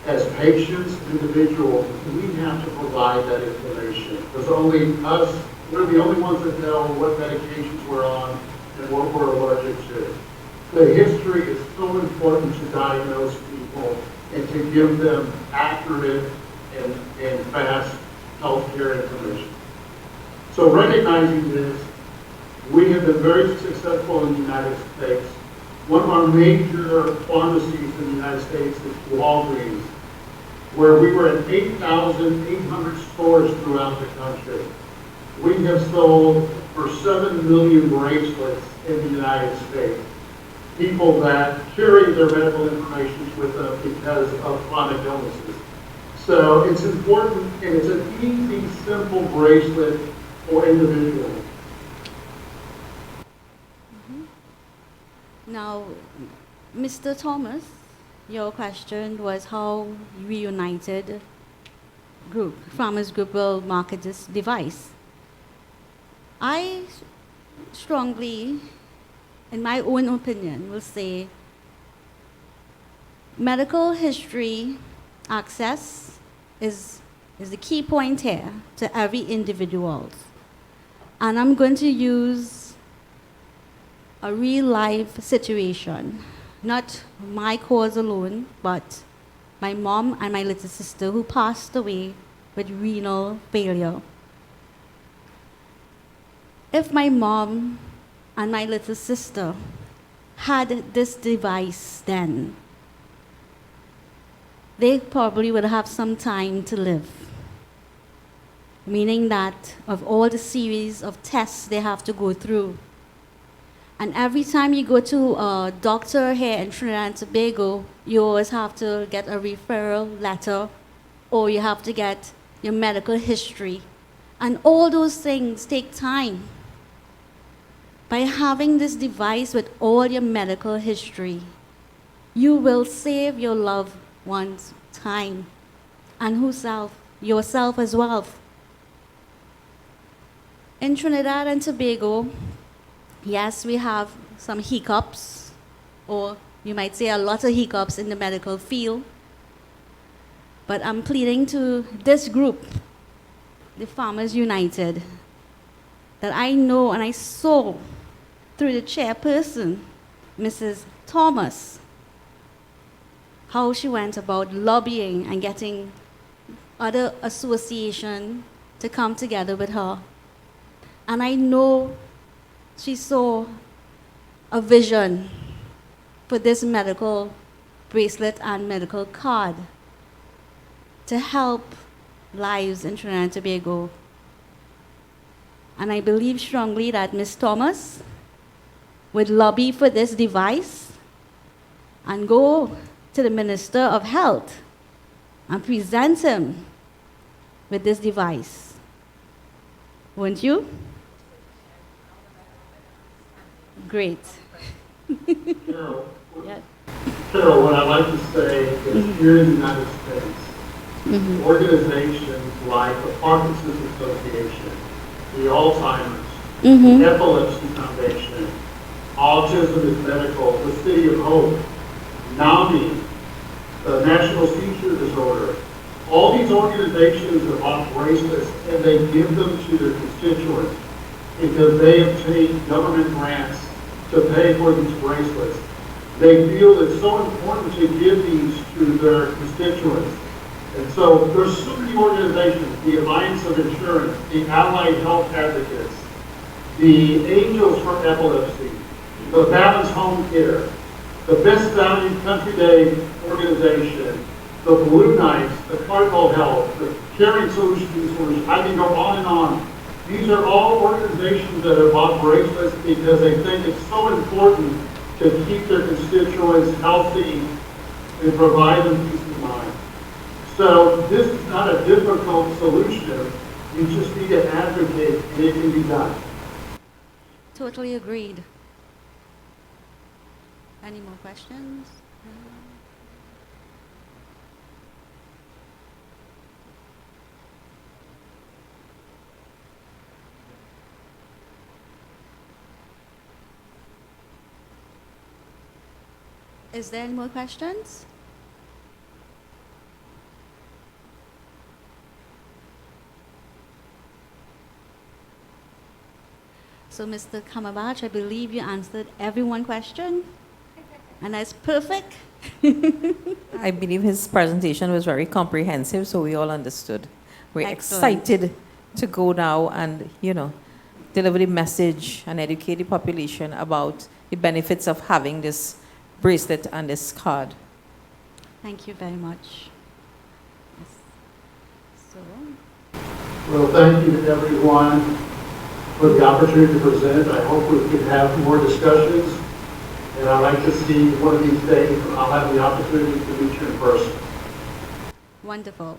As patients, individuals, we have to provide that information. Because only us, we're the only ones that know what medications we're on and what we're allergic to. The history is so important to diagnose people and to give them accurate and fast healthcare information. So recognizing this, we have been very successful in the United States. One of our major pharmacies in the United States is Walgreens, where we were at 8,800 stores throughout the country. We have sold for 7 million bracelets in the United States. People that carry their medical information with them because of chronic illnesses. So it's important, and it's an easy, simple bracelet for individuals. Now, Mr. Thomas, your question was how Reunited Group, Farmers Group will market this device. I strongly, in my own opinion, will say medical history access is the key point here to every individual. And I'm going to use a real life situation, not my cause alone, but my mom and my little sister who passed away with renal failure. If my mom and my little sister had this device then, they probably would have some time to live. Meaning that of all the series of tests they have to go through. And every time you go to a doctor here in Trinidad and Tobago, you always have to get a referral letter, or you have to get your medical history. And all those things take time. By having this device with all your medical history, you will save your loved one's time and yourself as well. In Trinidad and Tobago, yes, we have some hiccups, or you might say a lot of hiccups in the medical field. But I'm pleading to this group, the Farmers United, that I know and I saw through the chairperson, Mrs. Thomas, how she went about lobbying and getting other associations to come together with her. And I know she saw a vision for this medical bracelet and medical card to help lives in Trinidad and Tobago. And I believe strongly that Ms. Thomas would lobby for this device and go to the Minister of Health and present him with this device. Won't you? Great. Carol, Yeah. Carol, what I'd like to say is here in the United States, organizations like the Parkinson's Association, the Alzheimer's, the Epilepsy Foundation, Autism is Medical, the City of Hope, NAMI, the National Seizure Disorder, all these organizations are on bracelets and they give them to their constituents because they obtain government grants to pay for these bracelets. They feel it's so important to give these to their constituents. And so there's so many organizations, the Alliance of Insurance, the Allied Health Advocates, the Angels for Epilepsy, the Balanced Home Care, the Best Value Country Day organization, the Blue Knights, the Cardinal Health, the Caring Solutions. I can go on and on. These are all organizations that have bought bracelets because they think it's so important to keep their constituents healthy and provide them peace of mind. So this is not a difficult solution. You just need to advocate, and it can be done. Totally agreed. Any more questions? Is there any more questions? So, Mr. Kamabach, I believe you answered every one question, and that's perfect. I believe his presentation was very comprehensive, so we all understood. We're Excellent. excited to go now and, deliver the message and educate the population about the benefits of having this bracelet and this card. Thank you very much. Yes. So, Well, thank you to everyone for the opportunity to present. I hope we can have more discussions. And I'd like to see one of these days, I'll have the opportunity to meet you in person. wonderful.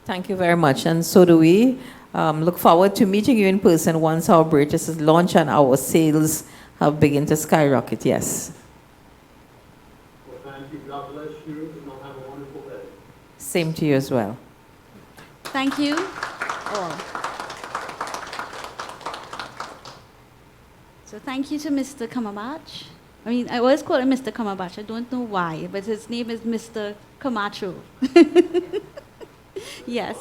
Thank you very much, and so do we. Look forward to meeting you in person once our braces is launched and our sales have begun to skyrocket, yes. Well, thank you. God bless you, and I'll have a wonderful day. Same to you as well. Thank you all. So thank you to Mr. Kamabach. I mean, I always call him Mr. Kamabach. I don't know why, but his name is Mr. Camacho. Yes.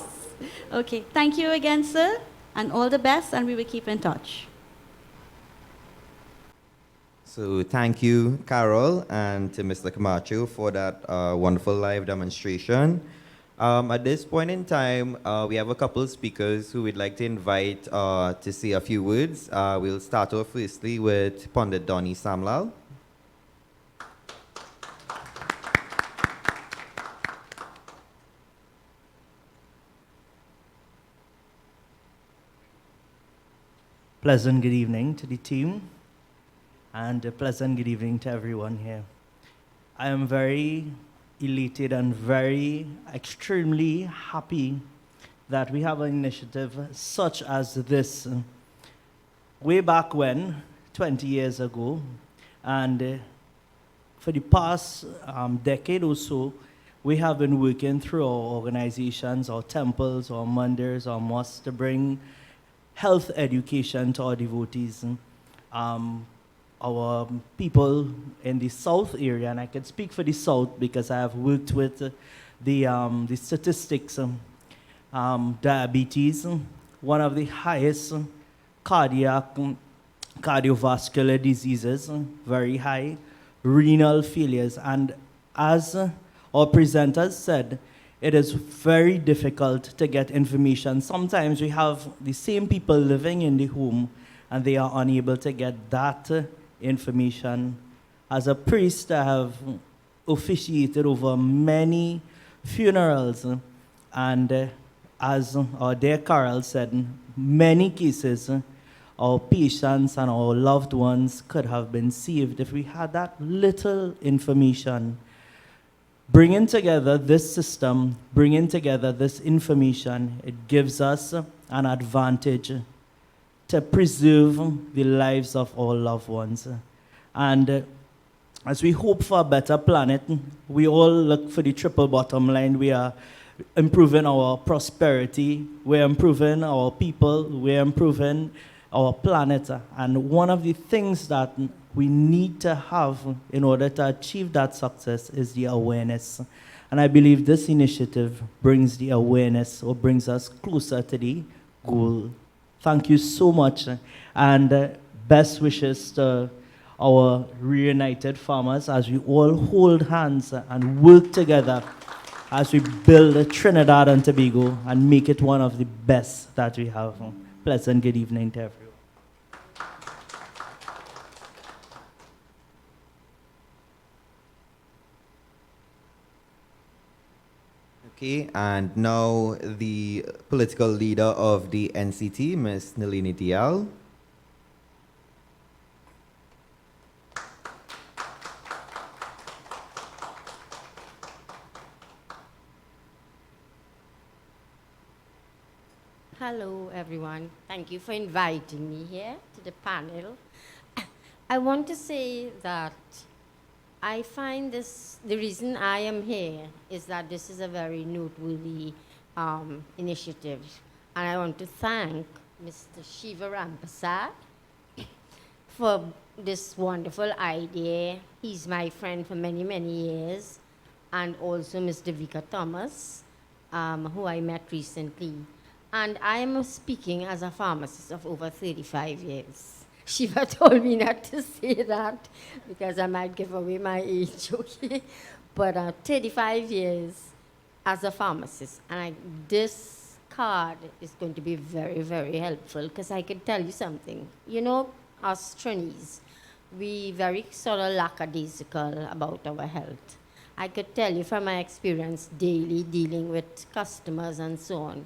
Okay. Thank you again, sir, and all the best, and we will keep in touch. So thank you, Carol, and to Mr. Camacho for that wonderful live demonstration. At this point in time, we have a couple of speakers who we'd like to invite to say a few words. We'll start off firstly with Pandit Donny Samlal. Pleasant good evening to the team, and a pleasant good evening to everyone here. I am very elated and very extremely happy that we have an initiative such as this. Way back when, 20 years ago, and for the past decade or so, we have been working through our organizations, our temples, our mandirs, our mosques to bring health education to our devotees. Our people in the South area, and I can speak for the South because I have worked with the statistics, diabetes, one of the highest cardiovascular diseases, very high, renal failures, and as our presenters said, it is very difficult to get information. Sometimes we have the same people living in the home and they are unable to get that information. As a priest, I have officiated over many funerals, and as our dear Carol said, in many cases, our patients and our loved ones could have been saved if we had that little information. Bringing together this system, bringing together this information, it gives us an advantage to preserve the lives of our loved ones. And as we hope for a better planet, we all look for the triple bottom line. We are improving our prosperity, we're improving our people, we're improving our planet. And one of the things that we need to have in order to achieve that success is the awareness. And I believe this initiative brings the awareness or brings us closer to the goal. Thank you so much, and best wishes to our reunited farmers as we all hold hands and work together as we build Trinidad and Tobago and make it one of the best that we have. Pleasant good evening to everyone. Okay, and now the political leader of the NCT, Ms. Nalini Dial. Hello, everyone. Thank you for inviting me here to the panel. I want to say that I find this, the reason I am here is that this is a very noteworthy initiative. And I want to thank Mr. Shiva Rampasad for this wonderful idea. He's my friend for many, many years. And also Mr. Vika Thomas, who I met recently. And I am speaking as a pharmacist of over 35 years. Shiva told me not to say that because I might give away my age, okay? But 35 years as a pharmacist. And this card is going to be very, very helpful because I can tell you something. You know, us Trinis, we very sort of lackadaisical about our health. I could tell you from my experience daily dealing with customers and so on.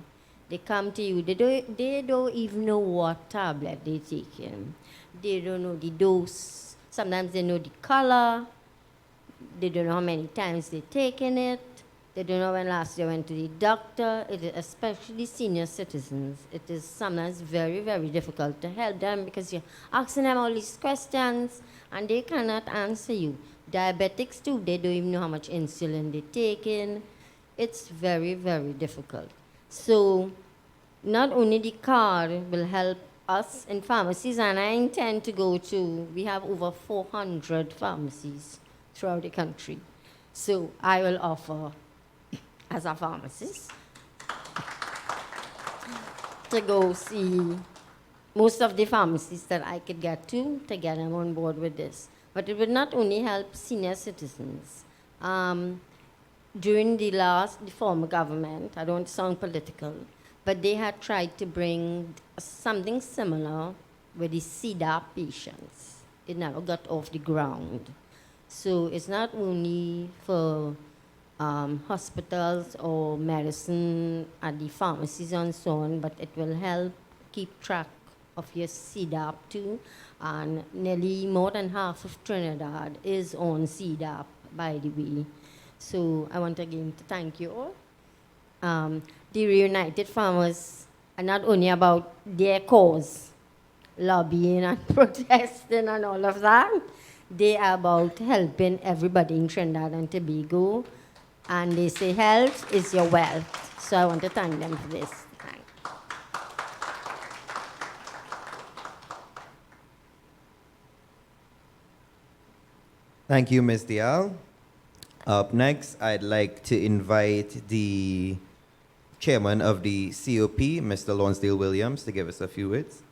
They come to you, they don't even know what tablet they're taking. They don't know the dose. Sometimes they know the color. They don't know how many times they're taking it. They don't know when last they went to the doctor. It is, especially senior citizens, it is sometimes very, very difficult to help them because you're asking them all these questions and they cannot answer you. Diabetics too, they don't even know how much insulin they're taking. It's very, very difficult. So not only the card will help us in pharmacies, and I intend to go to, we have over 400 pharmacies throughout the country. So I will offer, as a pharmacist, to go see most of the pharmacies that I could get to get them on board with this. But it would not only help senior citizens. During the former government, I don't sound political, but they had tried to bring something similar with the CDAP patients. It never got off the ground. So it's not only for hospitals or medicine at the pharmacies and so on, but it will help keep track of your CDAP too. And nearly more than half of Trinidad is on CDAP, by the way. So I want again to thank you all. The Reunited Farmers are not only about their cause, lobbying and protesting and all of that. They are about helping everybody in Trinidad and Tobago. And they say health is your wealth. So I want to thank them for this. Thank you, Ms. Dial. Up next, I'd like to invite the chairman of the COP, Mr. Lonsdale Williams, to give us a few words.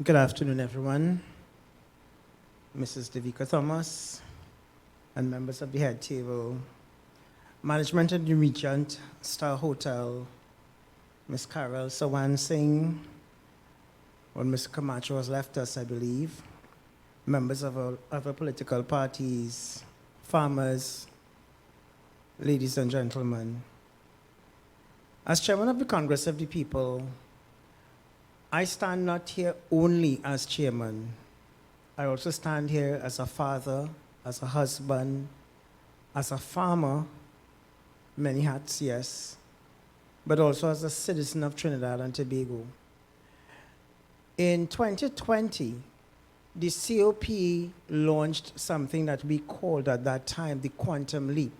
Good afternoon, everyone. Mrs. Devika Thomas and members of the head table, management of the Regent Star Hotel, Ms. Carol Sawan Singh, when Mr. Camacho has left us, I believe, members of our other political parties, farmers, ladies and gentlemen. As chairman of the Congress of the People, I stand not here only as chairman. I also stand here as a father, as a husband, as a farmer, many hats, yes, but also as a citizen of Trinidad and Tobago. In 2020, the COP launched something that we called at that time the quantum leap.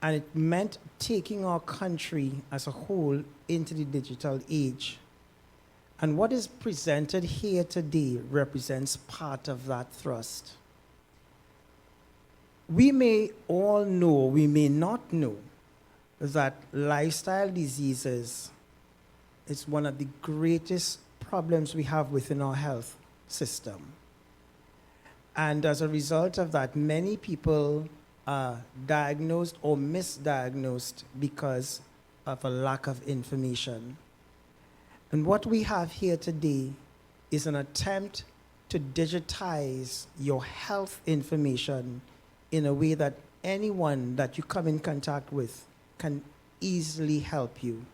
And it meant taking our country as a whole into the digital age. And what is presented here today represents part of that thrust. We may all know, we may not know, that lifestyle diseases is one of the greatest problems we have within our health system. And as a result of that, many people are diagnosed or misdiagnosed because of a lack of information. And what we have here today is an attempt to digitize your health information in a way that anyone that you come in contact with can easily help you.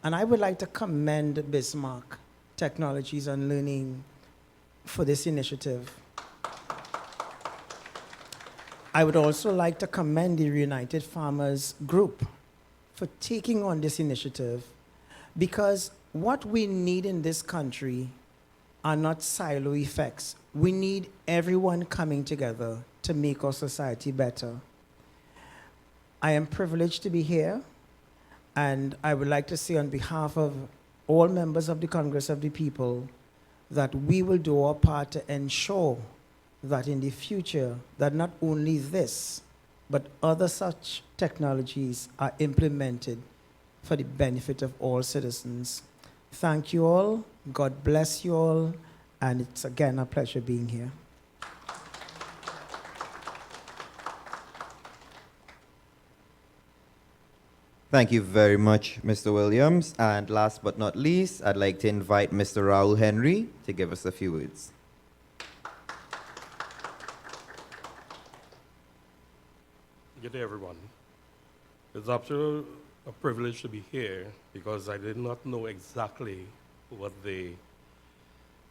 And I would like to commend Bismarck Technologies and Learning for this initiative. I would also like to commend the United Farmers Group for taking on this initiative, because what we need in this country are not silo effects. We need everyone coming together to make our society better. I am privileged to be here, and I would like to say on behalf of all members of the Congress of the People that we will do our part to ensure that in the future, that not only this, but other such technologies are implemented for the benefit of all citizens. Thank you all, God bless you all, and it's again a pleasure being here. Thank you very much, Mr. Williams. And last but not least, I'd like to invite Mr. Raul Henry to give us a few words. Good day, everyone. It's absolutely a privilege to be here because I did not know exactly what the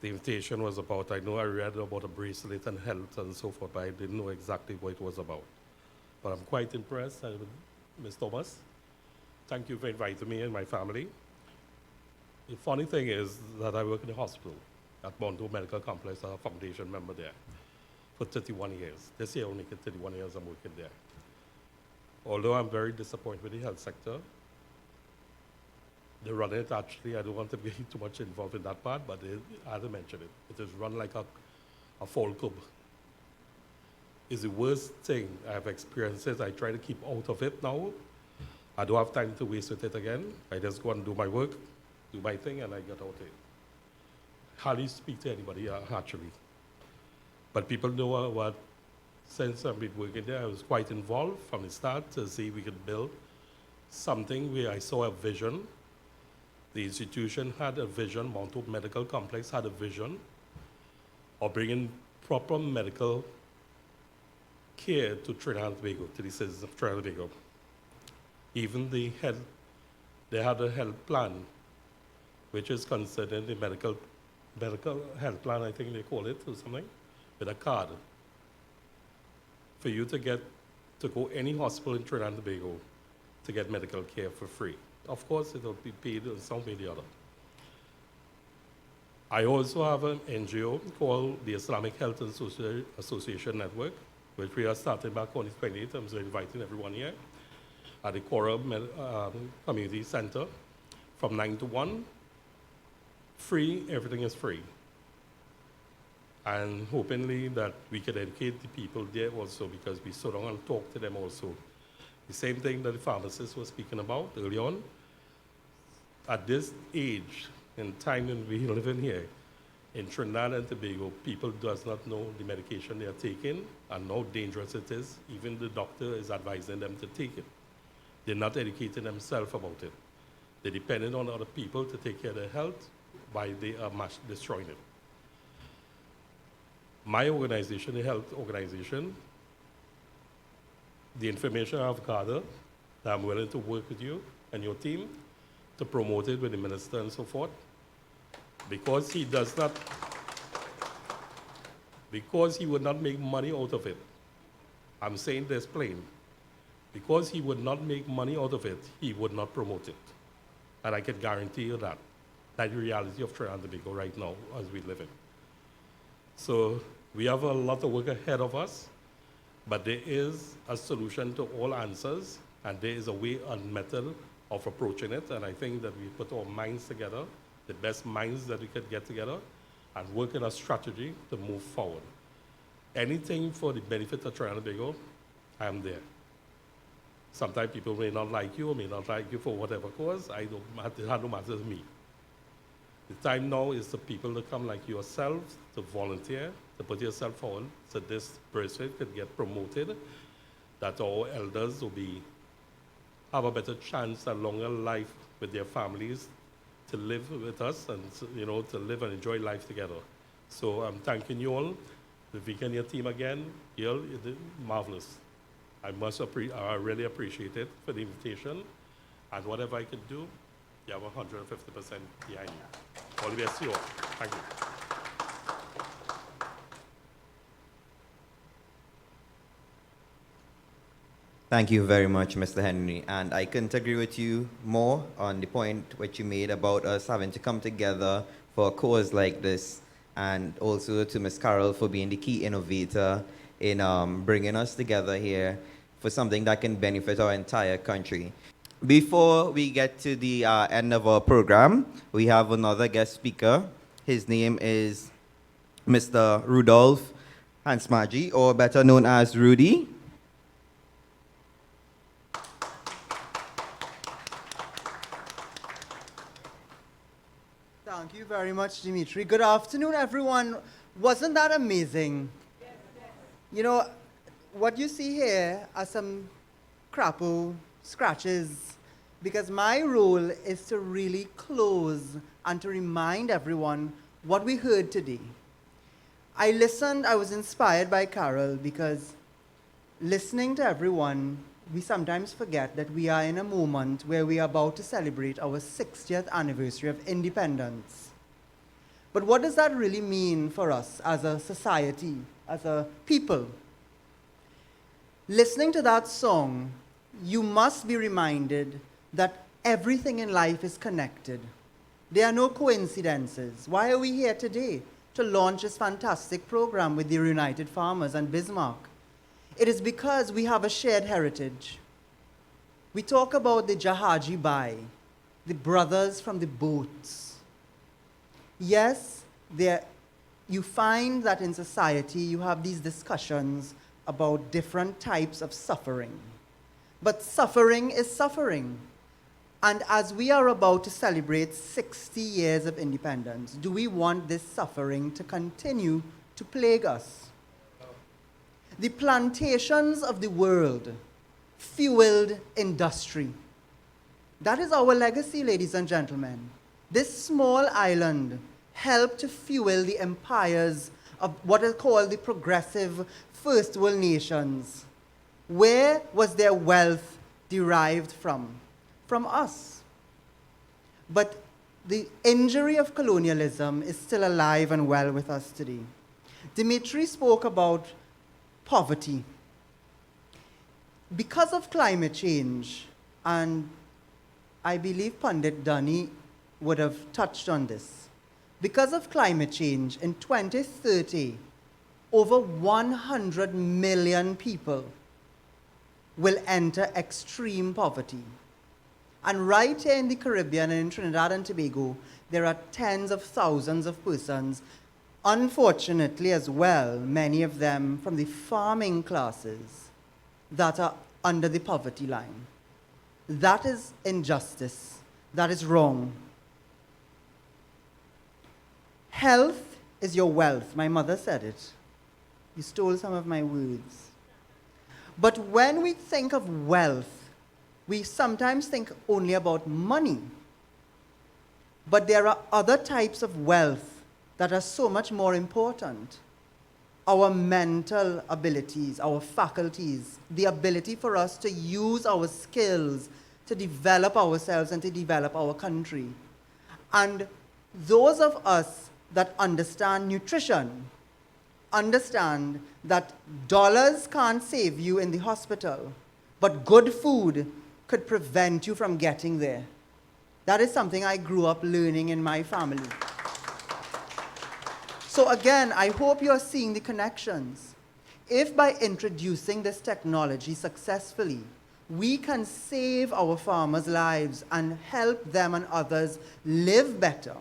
invitation was about. I know I read about a bracelet and health and so forth, but I didn't know exactly what it was about. But I'm quite impressed with Ms. Thomas. Thank you for inviting me and my family. The funny thing is that I work in the hospital at Monto Medical Complex, a foundation member there, for 31 years. This year I'll make it 31 years I'm working there. Although I'm very disappointed with the health sector, they run it actually, I don't want to be too much involved in that part, but I had to mention it. It is run like a fall club. It's the worst thing I've experienced. I try to keep out of it now. I don't have time to waste with it again. I just go and do my work, do my thing, and I get out of it. Hardly speak to anybody, actually. But people know what, since I've been working there, I was quite involved from the start to see if we could build something where I saw a vision. The institution had a vision, Monto Medical Complex had a vision of bringing proper medical care to Trinidad and Tobago, to the citizens of Trinidad and Tobago. Even they had a health plan, which is considered the medical health plan, I think they call it, or something, with a card for you to go any hospital in Trinidad and Tobago to get medical care for free. Of course, it will be paid in some way or the other. I also have an NGO called the Islamic Health Association Network, which we are starting back on the 28th. I'm inviting everyone here at the Cora Community Center from 9 to 1. Free, everything is free. And hopefully that we can educate the people there also, because we sit down and talk to them also. The same thing that the pharmacist was speaking about early on. At this age and time when we live in here, in Trinidad and Tobago, people does not know the medication they are taking and how dangerous it is. Even the doctor is advising them to take it. They're not educating themselves about it. They're dependent on other people to take care of their health while they are destroying it. My organization, the health organization, the information I've gathered, that I'm willing to work with you and your team to promote it with the minister and so forth, because he would not make money out of it. I'm saying this plain. Because he would not make money out of it, he would not promote it. And I can guarantee you that. That's the reality of Trinidad and Tobago right now as we live in. So we have a lot of work ahead of us, but there is a solution to all answers, and there is a way and method of approaching it. And I think that we put our minds together, the best minds that we could get together, and work in a strategy to move forward. Anything for the benefit of Trinidad and Tobago, I am there. Sometimes people may not like you, or may not like you for whatever cause. It don't matter to me. The time now is the people to come like yourselves, to volunteer, to put yourself forward, so this bracelet could get promoted, that our elders will have a better chance, a longer life with their families, to live with us and, to live and enjoy life together. So I'm thanking you all, the Vegan team again. You did marvelous. I really appreciate it for the invitation. And whatever I could do, you have 150% behind you. All the best to you all. Thank you. Thank you very much, Mr. Henry. And I couldn't agree with you more on the point which you made about us having to come together for a cause like this, and also to Ms. Carol for being the key innovator in bringing us together here for something that can benefit our entire country. Before we get to the end of our program, we have another guest speaker. His name is Mr. Rudolph Hansmaji, or better known as Rudy. Thank you very much, Dimitri. Good afternoon, everyone. Wasn't that amazing? Yes, yes. You know, what you see here are some crapo scratches, because my role is to really close and to remind everyone what we heard today. I listened, I was inspired by Carol, because listening to everyone, we sometimes forget that we are in a moment where we are about to celebrate our 60th anniversary of independence. But what does that really mean for us as a society, as a people? Listening to that song, you must be reminded that everything in life is connected. There are no coincidences. Why are we here today? To launch this fantastic program with the United Farmers and Bismarck. It is because we have a shared heritage. We talk about the Jahaji Bai, the brothers from the boats. Yes, you find that in society you have these discussions about different types of suffering. But suffering is suffering. And as we are about to celebrate 60 years of independence, do we want this suffering to continue to plague us? The plantations of the world fueled industry. That is our legacy, ladies and gentlemen. This small island helped to fuel the empires of what is called the progressive first world nations. Where was their wealth derived from? From us. But the injury of colonialism is still alive and well with us today. Dimitri spoke about poverty. Because of climate change, and I believe Pandit Dani would have touched on this, because of climate change, in 2030, over 100 million people will enter extreme poverty. And right here in the Caribbean and in Trinidad and Tobago, there are tens of thousands of persons, unfortunately as well, many of them from the farming classes, that are under the poverty line. That is injustice. That is wrong. Health is your wealth. My mother said it. You stole some of my words. But when we think of wealth, we sometimes think only about money. But there are other types of wealth that are so much more important. Our mental abilities, our faculties, the ability for us to use our skills to develop ourselves and to develop our country. And those of us that understand nutrition understand that dollars can't save you in the hospital, but good food could prevent you from getting there. That is something I grew up learning in my family. So again, I hope you're seeing the connections. If by introducing this technology successfully, we can save our farmers' lives and help them and others live better,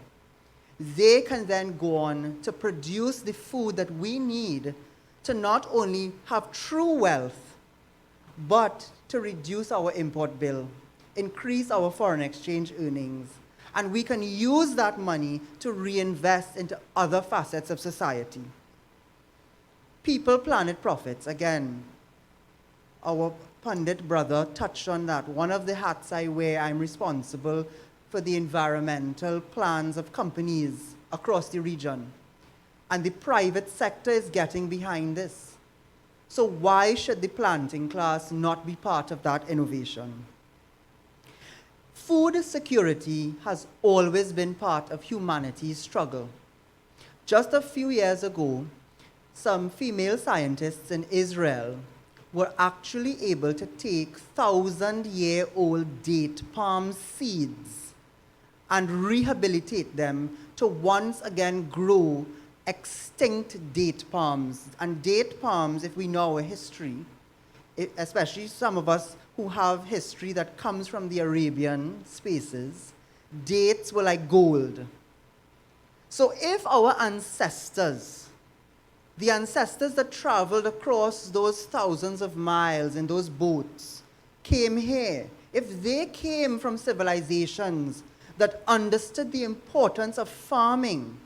they can then go on to produce the food that we need to not only have true wealth, but to reduce our import bill, increase our foreign exchange earnings, and we can use that money to reinvest into other facets of society. People, planet, profits. Again, our Pandit brother touched on that. One of the hats I wear, I'm responsible for the environmental plans of companies across the region. And the private sector is getting behind this. So why should the planting class not be part of that innovation? Food security has always been part of humanity's struggle. Just a few years ago, some female scientists in Israel were actually able to take 1,000-year-old date palm seeds and rehabilitate them to once again grow extinct date palms. And date palms, if we know our history, especially some of us who have history that comes from the Arabian spaces, dates were like gold. So if our ancestors, the ancestors that traveled across those thousands of miles in those boats, came here, if they came from civilizations that understood the importance of farming,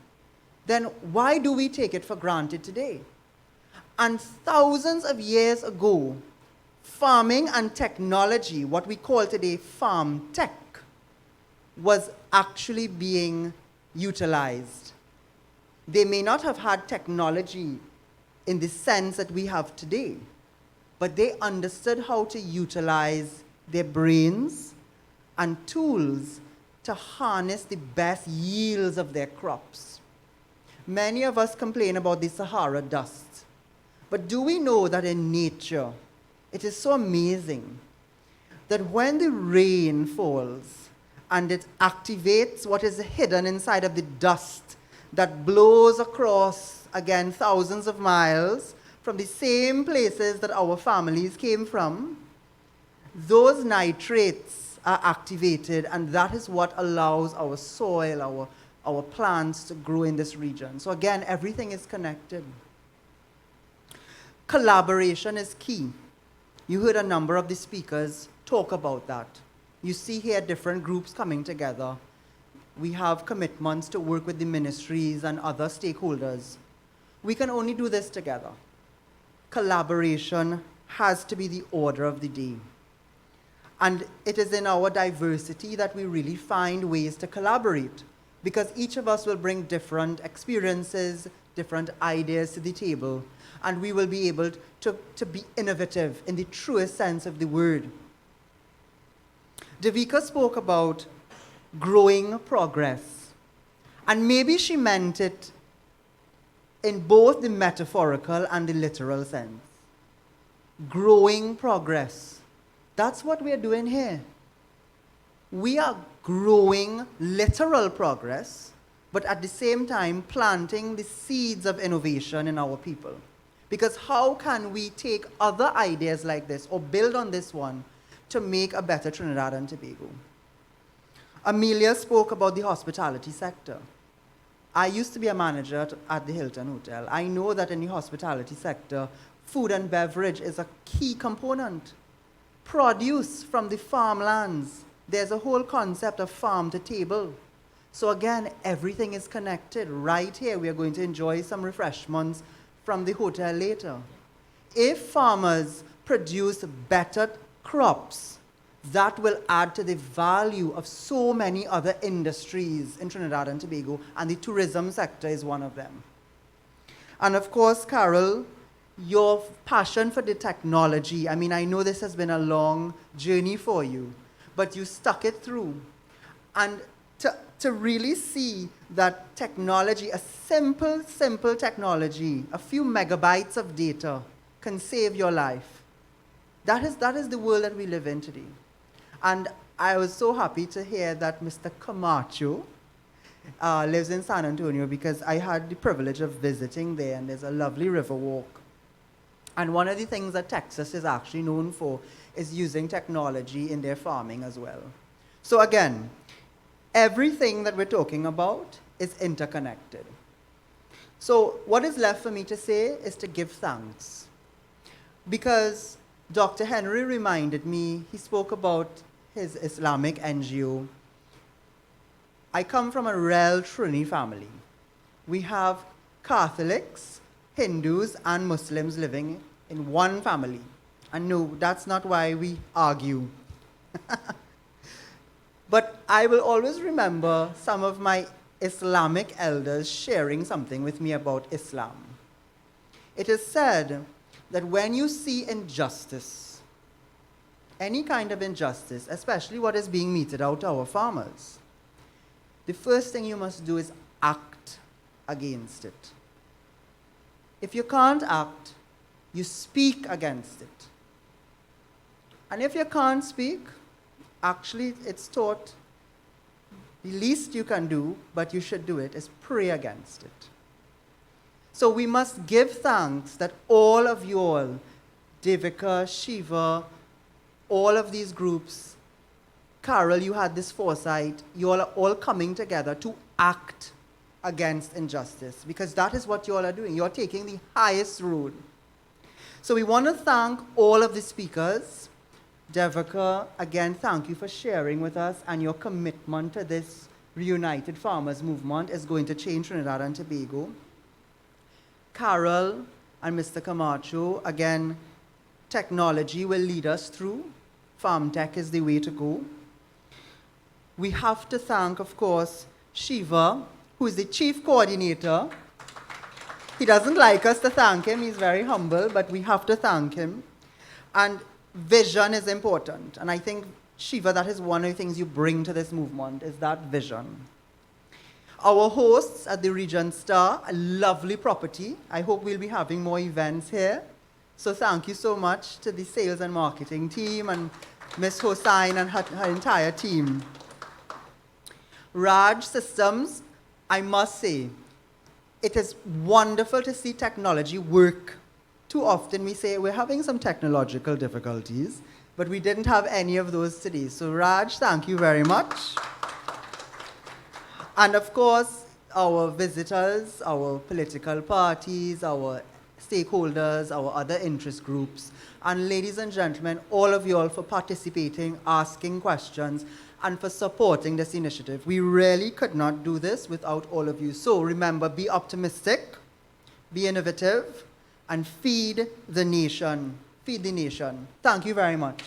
then why do we take it for granted today? And thousands of years ago, farming and technology, what we call today farm tech, was actually being utilized. They may not have had technology in the sense that we have today, but they understood how to utilize their brains and tools to harness the best yields of their crops. Many of us complain about the Sahara dust, but do we know that in nature, it is so amazing that when the rain falls and it activates what is hidden inside of the dust that blows across, again, thousands of miles from the same places that our families came from, those nitrates are activated, and that is what allows our soil, our plants to grow in this region. So again, everything is connected. Collaboration is key. You heard a number of the speakers talk about that. You see here different groups coming together. We have commitments to work with the ministries and other stakeholders. We can only do this together. Collaboration has to be the order of the day. And it is in our diversity that we really find ways to collaborate, because each of us will bring different experiences, different ideas to the table, and we will be able to be innovative in the truest sense of the word. Devika spoke about growing progress, and maybe she meant it in both the metaphorical and the literal sense. Growing progress. That's what we are doing here. We are growing literal progress, but at the same time planting the seeds of innovation in our people. Because how can we take other ideas like this or build on this one to make a better Trinidad and Tobago? Amelia spoke about the hospitality sector. I used to be a manager at the Hilton Hotel. I know that in the hospitality sector, food and beverage is a key component. Produce from the farmlands. There's a whole concept of farm to table. So again, everything is connected. Right here, we are going to enjoy some refreshments from the hotel later. If farmers produce better crops, that will add to the value of so many other industries in Trinidad and Tobago, and the tourism sector is one of them. And of course, Carol, your passion for the technology, I mean, I know this has been a long journey for you, but you stuck it through. And to really see that technology, a simple technology, a few megabytes of data can save your life. That is the world that we live in today. And I was so happy to hear that Mr. Camacho lives in San Antonio, because I had the privilege of visiting there, and there's a lovely river walk. And one of the things that Texas is actually known for is using technology in their farming as well. So again, everything that we're talking about is interconnected. So what is left for me to say is to give thanks. Because Dr. Henry reminded me, he spoke about his Islamic NGO. I come from a real Trini family. We have Catholics, Hindus, and Muslims living in one family. And no, that's not why we argue. But I will always remember some of my Islamic elders sharing something with me about Islam. It is said that when you see injustice, any kind of injustice, especially what is being meted out to our farmers, the first thing you must do is act against it. If you can't act, you speak against it. And if you can't speak, actually it's taught the least you can do, but you should do it, is pray against it. So we must give thanks that all of you all, Devika, Shiva, all of these groups, Carol, you had this foresight, you all are all coming together to act against injustice, because that is what you all are doing. You're taking the highest road. So we want to thank all of the speakers. Devika, again, thank you for sharing with us, and your commitment to this reunited farmers movement is going to change Trinidad and Tobago. Carol and Mr. Camacho, again, technology will lead us through. Farm tech is the way to go. We have to thank, of course, Shiva, who is the chief coordinator. He doesn't like us to thank him. He's very humble, but we have to thank him. And vision is important. And I think, Shiva, that is one of the things you bring to this movement, is that vision. Our hosts at the Regent Star, a lovely property. I hope we'll be having more events here. So thank you so much to the sales and marketing team and Ms. Hossain and her entire team. Raj Systems, I must say, it is wonderful to see technology work. Too often we say we're having some technological difficulties, but we didn't have any of those today. So Raj, thank you very much. And of course, our visitors, our political parties, our stakeholders, our other interest groups, and ladies and gentlemen, all of you all for participating, asking questions, and for supporting this initiative. We really could not do this without all of you. So remember, be optimistic, be innovative, and feed the nation. Feed the nation. Thank you very much.